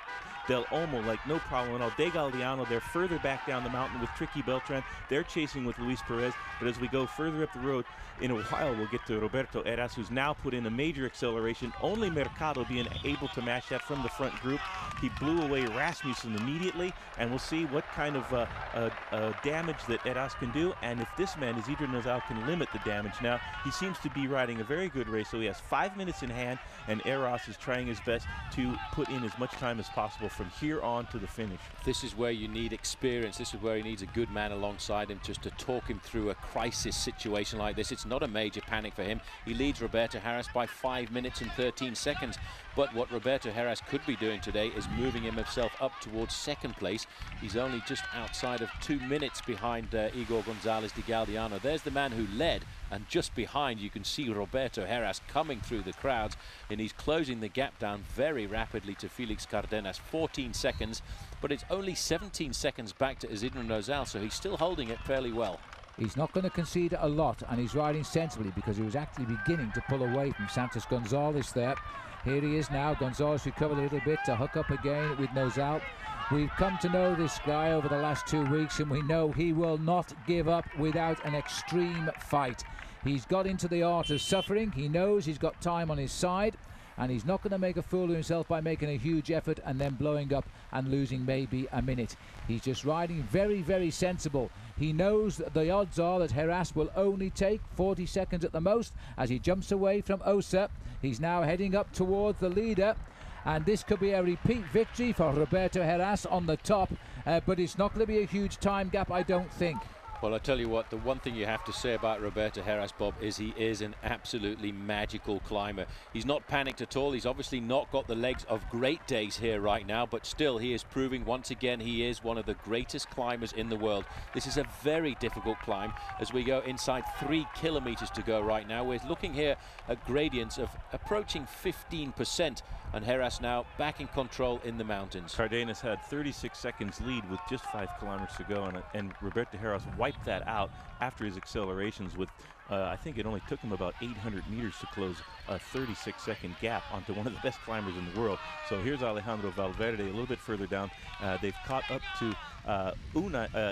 Del Olmo like no problem at all. De Galdiano, they're further back down the mountain with Tricky Beltran. They're chasing with Luis Perez, but as we go further up the road, in a while we'll get to Roberto Heras, who's now put in a major acceleration. Only Mercado being able to match that from the front group. He blew away Rasmussen immediately, and we'll see what kind of damage that Heras can do, and if this man, Isidro Nozal, can limit the damage. Now, he seems to be riding a very good race, so he has 5 minutes in hand, and Heras is trying his best to put in as much time as possible from here on to the finish. This is where you need experience. This is where he needs a good man alongside him just to talk him through a crisis situation like this. It's not a major panic for him. He leads Roberto Heras by 5 minutes and 13 seconds. But what Roberto Heras could be doing today is moving himself up towards second place. He's only just outside of 2 minutes behind Igor Gonzalez de Galdiano. There's the man who led, and just behind you can see Roberto Heras coming through the crowds, and he's closing the gap down very rapidly to Felix Cárdenas, 14 seconds, but it's only 17 seconds back to Isidro Nozal, so he's still holding it fairly well. He's not going to concede a lot, and he's riding sensibly because he was actually beginning to pull away from Santos Gonzalez there. Here he is now. Gonzalez recovered a little bit to hook up again with Nozal. We've come to know this guy over the last 2 weeks, and we know he will not give up without an extreme fight. He's got into the art of suffering. He knows he's got time on his side, and he's not going to make a fool of himself by making a huge effort and then blowing up and losing maybe a minute. He's just riding very, very sensible. He knows that the odds are that Heras will only take 40 seconds at the most as he jumps away from Osa. He's now heading up towards the leader, and this could be a repeat victory for Roberto Heras on the top, but it's not going to be a huge time gap, I don't think. Well, I tell you what, the one thing you have to say about Roberto Heras, Bob, is he is an absolutely magical climber. He's not panicked at all. He's obviously not got the legs of great days here right now, but still he is proving once again he is one of the greatest climbers in the world. This is a very difficult climb as we go inside 3 kilometers to go right now. We're looking here at gradients of approaching 15%, and Heras now back in control in the mountains. Cardenas had 36 seconds lead with just 5 kilometers to go, and Roberto Heras wiped that out after his accelerations with I think it only took him about 800 meters to close a 36-second gap onto one of the best climbers in the world. So here's Alejandro Valverde a little bit further down. They've caught up to Unai,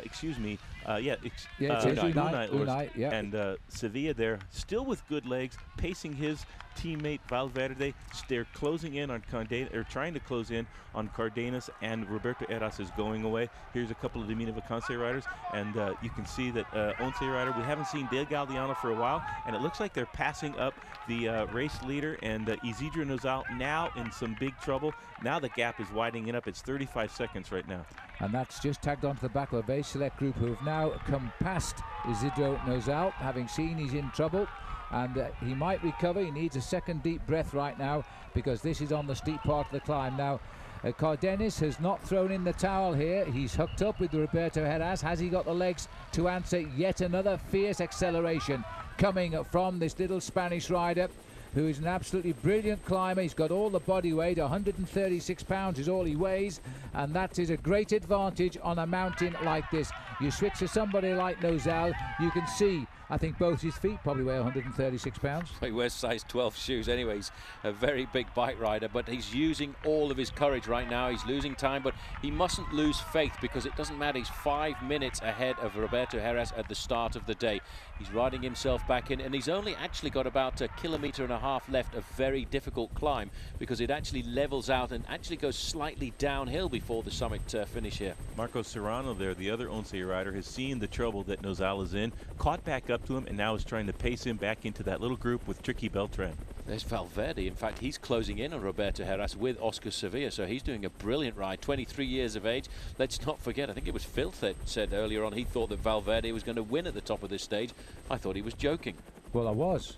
and Sevilla there, still with good legs, pacing his teammate Valverde. They're closing in on Cardenas, or trying to close in on Cardenas, and Roberto Heras is going away. Here's a couple of Domina Vacanze riders, and you can see that Once rider, we haven't seen De Galdiano for a while, and it looks like they're passing up the race leader, and Isidro Nozal now in some big trouble. Now the gap is widening up. It's 35 seconds right now. And that's just tagged onto the back of a very select group who have now come past Isidro Nozal, having seen he's in trouble. And he might recover. He needs a second deep breath right now because this is on the steep part of the climb. Now, Karadeniz has not thrown in the towel here. He's hooked up with Roberto Heras. Has he got the legs to answer yet another fierce acceleration coming from this little Spanish rider, who is an absolutely brilliant climber? He's got all the body weight, 136 pounds is all he weighs, and that is a great advantage on a mountain like this. You switch to somebody like Nozal, you can see, I think both his feet probably weigh 136 pounds. He wears size 12 shoes anyway. He's a very big bike rider, but he's using all of his courage right now. He's losing time, but he mustn't lose faith because it doesn't matter. He's 5 minutes ahead of Roberto Heras at the start of the day. He's riding himself back in, and he's only actually got about 1.5 kilometers left of very difficult climb because it actually levels out and actually goes slightly downhill before the summit finish here. Marco Serrano there, the other Once rider, has seen the trouble that Nozal is in, caught back up to him, and now is trying to pace him back into that little group with Tricky Beltran. There's Valverde. In fact, he's closing in on Roberto Heras with Oscar Sevilla, so he's doing a brilliant ride. 23 years of age. Let's not forget, I think it was Phil that said earlier on he thought that Valverde was going to win at the top of this stage. I thought he was joking. Well, I was.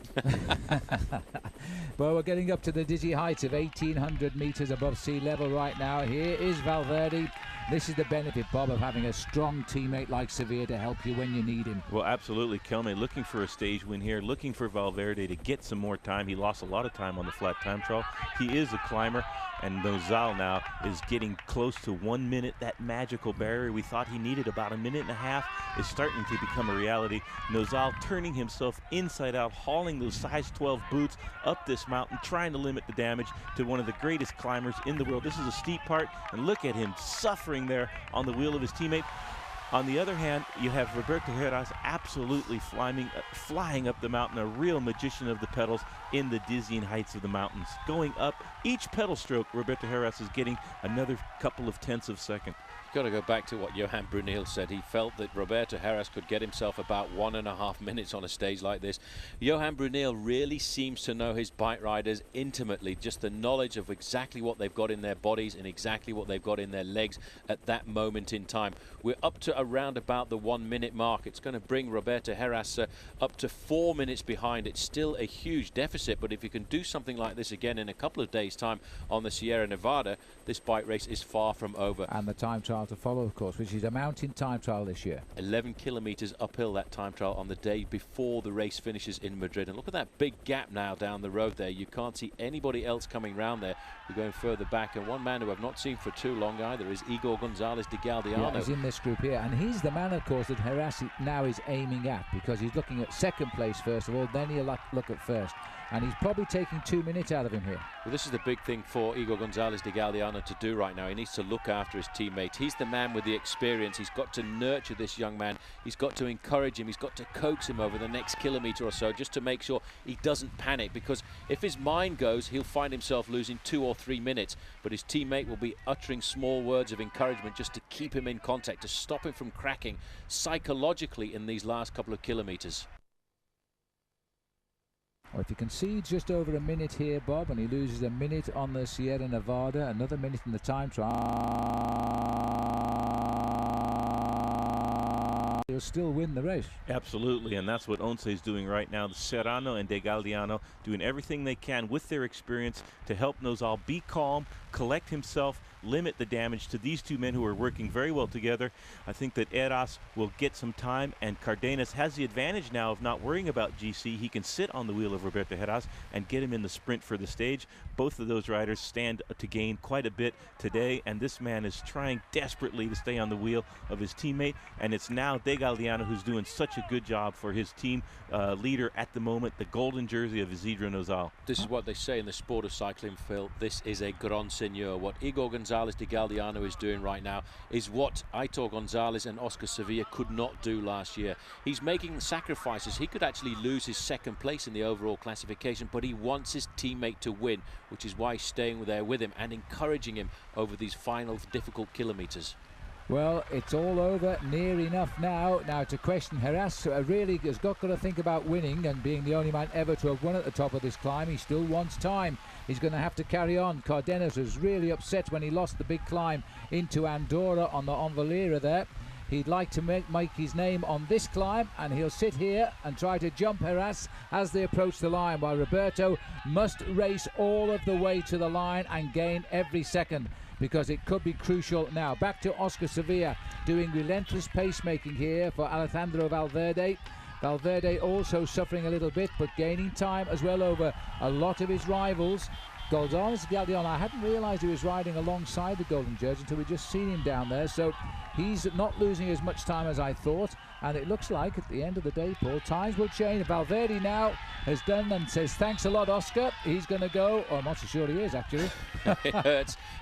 Well, we're getting up to the dizzy heights of 1,800 meters above sea level right now. Here is Valverde. This is the benefit, Bob, of having a strong teammate like Sevilla to help you when you need him. Well, absolutely. Kelme looking for a stage win here, looking for Valverde to get some more time. He lost a lot of time on the flat time trial. He is a climber, and Nozal now is getting close to 1 minute. That magical barrier we thought he needed about a minute and a half is starting to become a reality. Nozal turning himself inside out, hauling those size 12 boots up this mountain, trying to limit the damage to one of the greatest climbers in the world. This is a steep part, and look at him suffering there on the wheel of his teammate. On the other hand, you have Roberto Heras absolutely flying up the mountain, a real magician of the pedals in the dizzying heights of the mountains. Going up, each pedal stroke, Roberto Heras is getting another couple of tenths of a second. Got to go back to what Johan Brunel said. He felt that Roberto Heras could get himself about 1.5 minutes on a stage like this. Johan Brunel really seems to know his bike riders intimately, just the knowledge of exactly what they've got in their bodies and exactly what they've got in their legs at that moment in time. We're up to around about the 1 minute mark. It's going to bring Roberto Heras up to 4 minutes behind. It's still a huge deficit, but if you can do something like this again in a couple of days' time on the Sierra Nevada, this bike race is far from over. And the time trial to follow, of course, which is a mountain time trial this year. 11 kilometers uphill, that time trial on the day before the race finishes in Madrid. And look at that big gap now down the road there. You can't see anybody else coming round there. We're going further back, and one man who I've not seen for too long either is Igor Gonzalez de Galdeano. Yeah, he's in this group here, and he's the man, of course, that Heras now is aiming at, because he's looking at second place first of all, then he'll look at first. And he's probably taking 2 minutes out of him here. Well, this is the big thing for Igor Gonzalez de Galdeano to do right now. He needs to look after his teammates. He's the man with the experience. He's got to nurture this young man. He's got to encourage him. He's got to coax him over the next kilometre or so just to make sure he doesn't panic, because if his mind goes, he'll find himself losing 2 or 3 minutes. But his teammate will be uttering small words of encouragement just to keep him in contact, to stop him from cracking psychologically in these last couple of kilometres. Well, if he concedes just over a minute here, Bob, and he loses a minute on the Sierra Nevada, another minute in the time trial, he'll still win the race. Absolutely, and that's what Once is doing right now. The Serrano and de Galdeano doing everything they can with their experience to help Nozal be calm, collect himself, limit the damage to these two men who are working very well together. I think that Heras will get some time, and Karadeniz has the advantage now of not worrying about GC. He can sit on the wheel of Roberto Heras and get him in the sprint for the stage. Both of those riders stand to gain quite a bit today, and this man is trying desperately to stay on the wheel of his teammate, and it's now de Galdeano who's doing such a good job for his team leader at the moment, the golden jersey of Isidro Nozal. This is what they say in the sport of cycling, Phil. This is a grand seigneur. What Igor Gonzalez de Galdeano is doing right now is what Aitor Gonzalez and Oscar Sevilla could not do last year. He's making sacrifices. He could actually lose his second place in the overall classification, but he wants his teammate to win, which is why he's staying there with him and encouraging him over these final difficult kilometres. Well, it's all over, near enough now. Now to question Heras, really has got to think about winning, and being the only man ever to have won at the top of this climb, he still wants time. He's going to have to carry on. Karadeniz was really upset when he lost the big climb into Andorra on the Envalera there. He'd like to make his name on this climb, and he'll sit here and try to jump Heras as they approach the line, while Roberto must race all of the way to the line and gain every second, because it could be crucial now. Back to Oscar Sevilla, doing relentless pacemaking here for Alejandro Valverde. Valverde also suffering a little bit, but gaining time as well over a lot of his rivals. Gonzalez Galdeano, I hadn't realised he was riding alongside the Golden Jersey until we just seen him down there, so he's not losing as much time as I thought, and it looks like at the end of the day, Paul, times will change. Valverde now has done and says thanks a lot, Oscar. He's going to go, or I'm not so sure he is actually.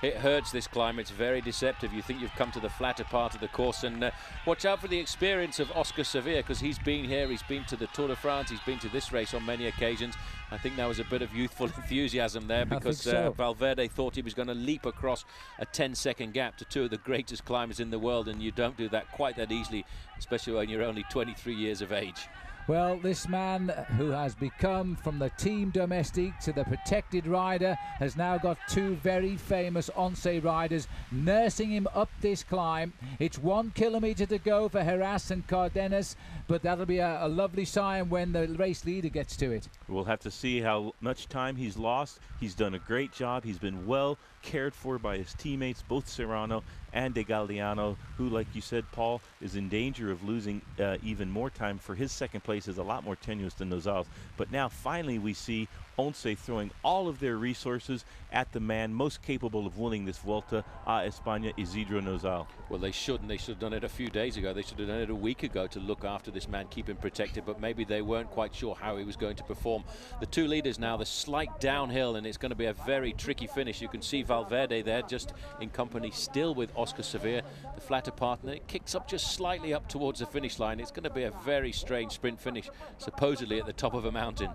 It hurts this climb. It's very deceptive. You think you've come to the flatter part of the course, and watch out for the experience of Oscar Sevilla, because he's been here, he's been to the Tour de France, he's been to this race on many occasions. I think there was a bit of youthful enthusiasm there, because Valverde thought he was going to leap across a 10-second gap to two of the greatest climbers in the world, and you don't do that quite that easily, especially when you're only 23 years of age. Well, this man who has become from the team domestique to the protected rider has now got two very famous Once riders nursing him up this climb. It's 1 kilometre to go for Heras and Cárdenas, but that'll be a lovely sign when the race leader gets to it. We'll have to see how much time he's lost. He's done a great job. He's been well cared for by his teammates, both Serrano and De Galliano, who, like you said, Paul, is in danger of losing even more time, for his second place is a lot more tenuous than Nozal's. But now finally we see Once throwing all of their resources at the man most capable of winning this Vuelta a España, Isidro Nozal. Well, they shouldn't. They should have done it a few days ago. They should have done it a week ago to look after this man, keep him protected, but maybe they weren't quite sure how he was going to perform. The two leaders now, the slight downhill, and it's going to be a very tricky finish. You can see Valverde there just in company still with Oscar Sevilla, the flatter partner. It kicks up just slightly up towards the finish line. It's going to be a very strange sprint finish, supposedly at the top of a mountain.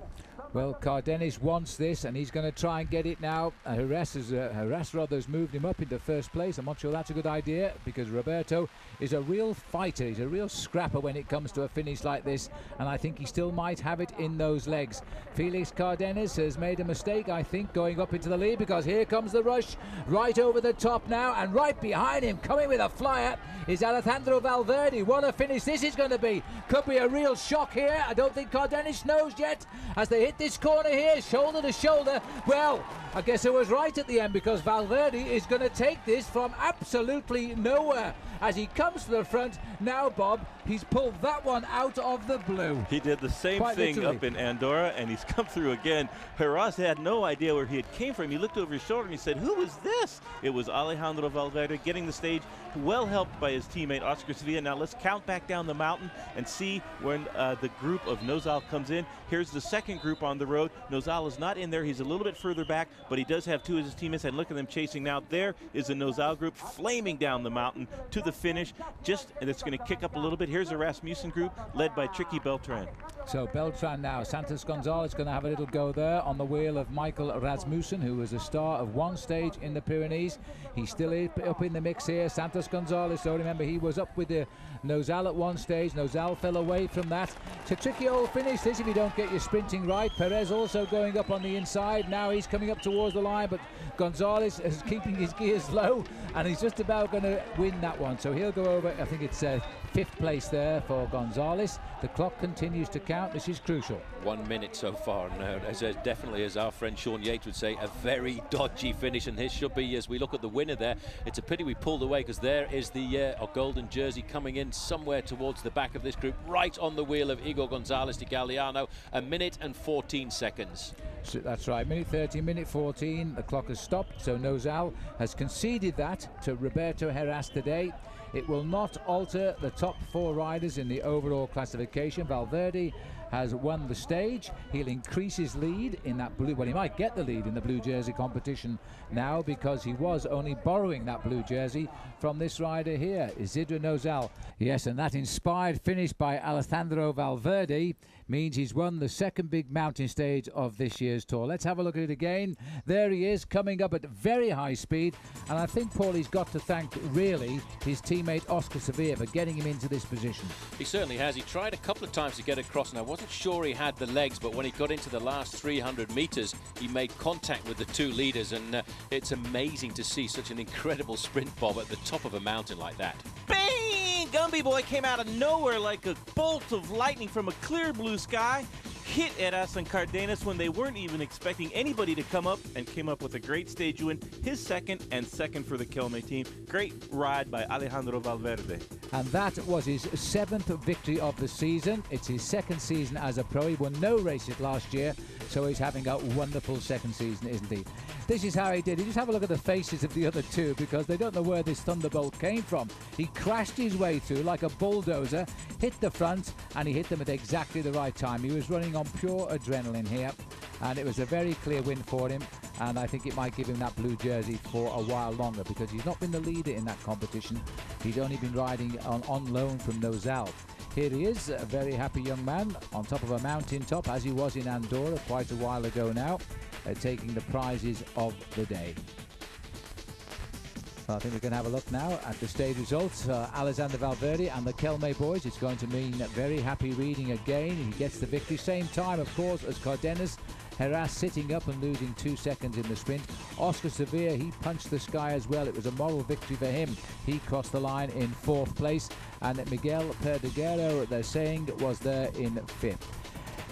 Well, Karadeniz wants this, and he's going to try and get it now. Heras has moved him up into first place. I'm not sure that's a good idea, because Roberto is a real fighter. He's a real scrapper when it comes to a finish like this, and I think he still might have it in those legs. Felix Cárdenas has made a mistake, I think, going up into the lead, because here comes the rush right over the top now, and right behind him, coming with a flyer, is Alejandro Valverde. What a finish this is going to be. Could be a real shock here. I don't think Cárdenas knows yet as they hit this corner here, shoulder to shoulder. Well, I guess I was right at the end, because Valverde is going to take this from absolutely nowhere as he comes to the front. Now, Bob, he's pulled that one out of the blue. He did the same thing literally up in Andorra, and he's come through again. Heras had no idea where he had came from. He looked over his shoulder and he said, "Who is this?" It was Alejandro Valverde getting the stage, well helped by his teammate Oscar Sevilla. Now let's count back down the mountain and see when the group of Nozal comes in. Here's the second group on the road. Nozal is not in there. He's a little bit further back, but he does have two of his teammates, and look at them chasing now. There is the Nozal group flaming down the mountain to the finish. And it's going to kick up a little bit. Here's a Rasmussen group led by Tricky Beltran. So Beltran now, Santos Gonzalez going to have a little go there on the wheel of Michael Rasmussen, who was a star of one stage in the Pyrenees. He's still up in the mix here. Santos Gonzalez, so remember, he was up with the Nozal at one stage. Nozal fell away from that. It's a tricky old finish this if you don't get your sprinting right. Perez also going up on the inside. Now he's coming up towards the line, but Gonzalez is keeping his gears low, and he's just about going to win that one. So he'll go over, I think it's fifth place there for Gonzalez. The clock continues to count. This is crucial. 1 minute so far now. As definitely, as our friend Sean Yates would say, a very dodgy finish, and this should be, as we look at the winner there, it's a pity we pulled away, because there is the golden jersey coming in somewhere towards the back of this group, right on the wheel of Igor Gonzalez de Galliano. 1 minute and 14 seconds. So that's right, minute 13, minute 14. The clock has stopped, so Nozal has conceded that to Roberto Heras today. It will not alter the top four riders in the overall classification. Valverde has won the stage. He'll increase his lead in that blue, well, he might get the lead in the blue jersey competition now, because he was only borrowing that blue jersey from this rider here, Isidro Nozal. Yes, and that inspired finish by Alejandro Valverde means he's won the second big mountain stage of this year's Tour. Let's have a look at it again. There he is, coming up at very high speed, and I think Paulie's got to thank really his teammate Oscar Sevilla for getting him into this position. He certainly has. He tried a couple of times to get across, and I wasn't sure he had the legs, but when he got into the last 300 meters, he made contact with the two leaders, and it's amazing to see such an incredible sprint, Bob, at the top of a mountain like that. Bang! Gumby Boy came out of nowhere like a bolt of lightning from a clear blue sky, hit Heras and Cárdenas when they weren't even expecting anybody to come up, and came up with a great stage win, his second for the Kelme team. Great ride by Alejandro Valverde. And that was his 7th victory of the season. It's his second season as a pro. He won no races last year, so he's having a wonderful second season, isn't he? This is how he did. You just have a look at the faces of the other two, because they don't know where this thunderbolt came from. He crashed his way through like a bulldozer, hit the front, and he hit them at exactly the right time. He was running on pure adrenaline here, and it was a very clear win for him, and I think it might give him that blue jersey for a while longer, because he's not been the leader in that competition. He's only been riding on loan from Nozal. Here he is, a very happy young man on top of a mountain top, as he was in Andorra quite a while ago now, taking the prizes of the day. So I think we can have a look now at the stage results. Alexander Valverde and the Kelme boys. It's going to mean very happy reading again. He gets the victory. Same time, of course, as Cárdenas. Heras sitting up and losing 2 seconds in the sprint. Oscar Sevilla, he punched the sky as well. It was a moral victory for him. He crossed the line in 4th place. And Miguel Perdiguero, they're saying, was there in 5th.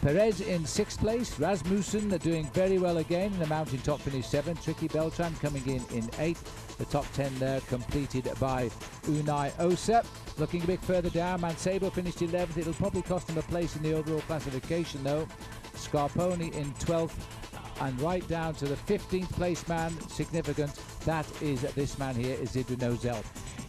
Perez in 6th place. Rasmussen doing very well again in the mountain top, finish 7th. Tricky Beltran coming in 8th. The top 10 there completed by Unai Osa. Looking a bit further down, Mancebo finished 11th. It'll probably cost him a place in the overall classification though. Scarponi in 12th. And right down to the 15th place man, significant, that is this man here, Isidro Nozal.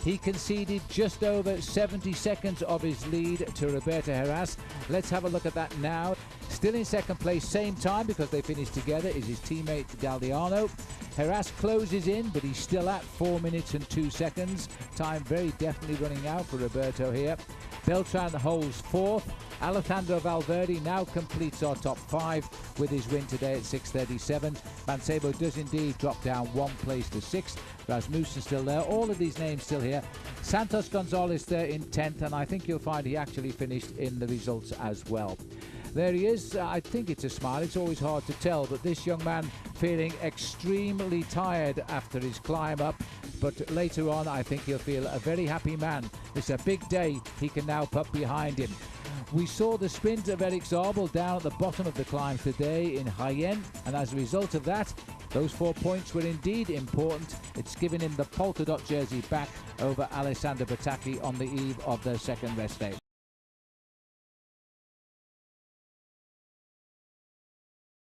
He conceded just over 70 seconds of his lead to Roberto Heras. Let's have a look at that now. Still in 2nd place, same time because they finished together, is his teammate Galdiano. Heras closes in, but he's still at 4 minutes and 2 seconds. Time very definitely running out for Roberto here. Beltran holds 4th. Alejandro Valverde now completes our top 5 with his win today at 6:37. Mancebo does indeed drop down 1 place to 6th. Rasmussen still there. All of these names still here. Santos Gonzalez there in 10th, and I think you'll find he actually finished in the results as well. There he is. I think it's a smile. It's always hard to tell, but this young man feeling extremely tired after his climb up. But later on, I think he'll feel a very happy man. It's a big day he can now put behind him. We saw the sprint of Erik Zabel down at the bottom of the climb today in Jaén, and as a result of that, those 4 points were indeed important. It's given him the polka dot jersey back over Alessandro Petacchi on the eve of their second rest day.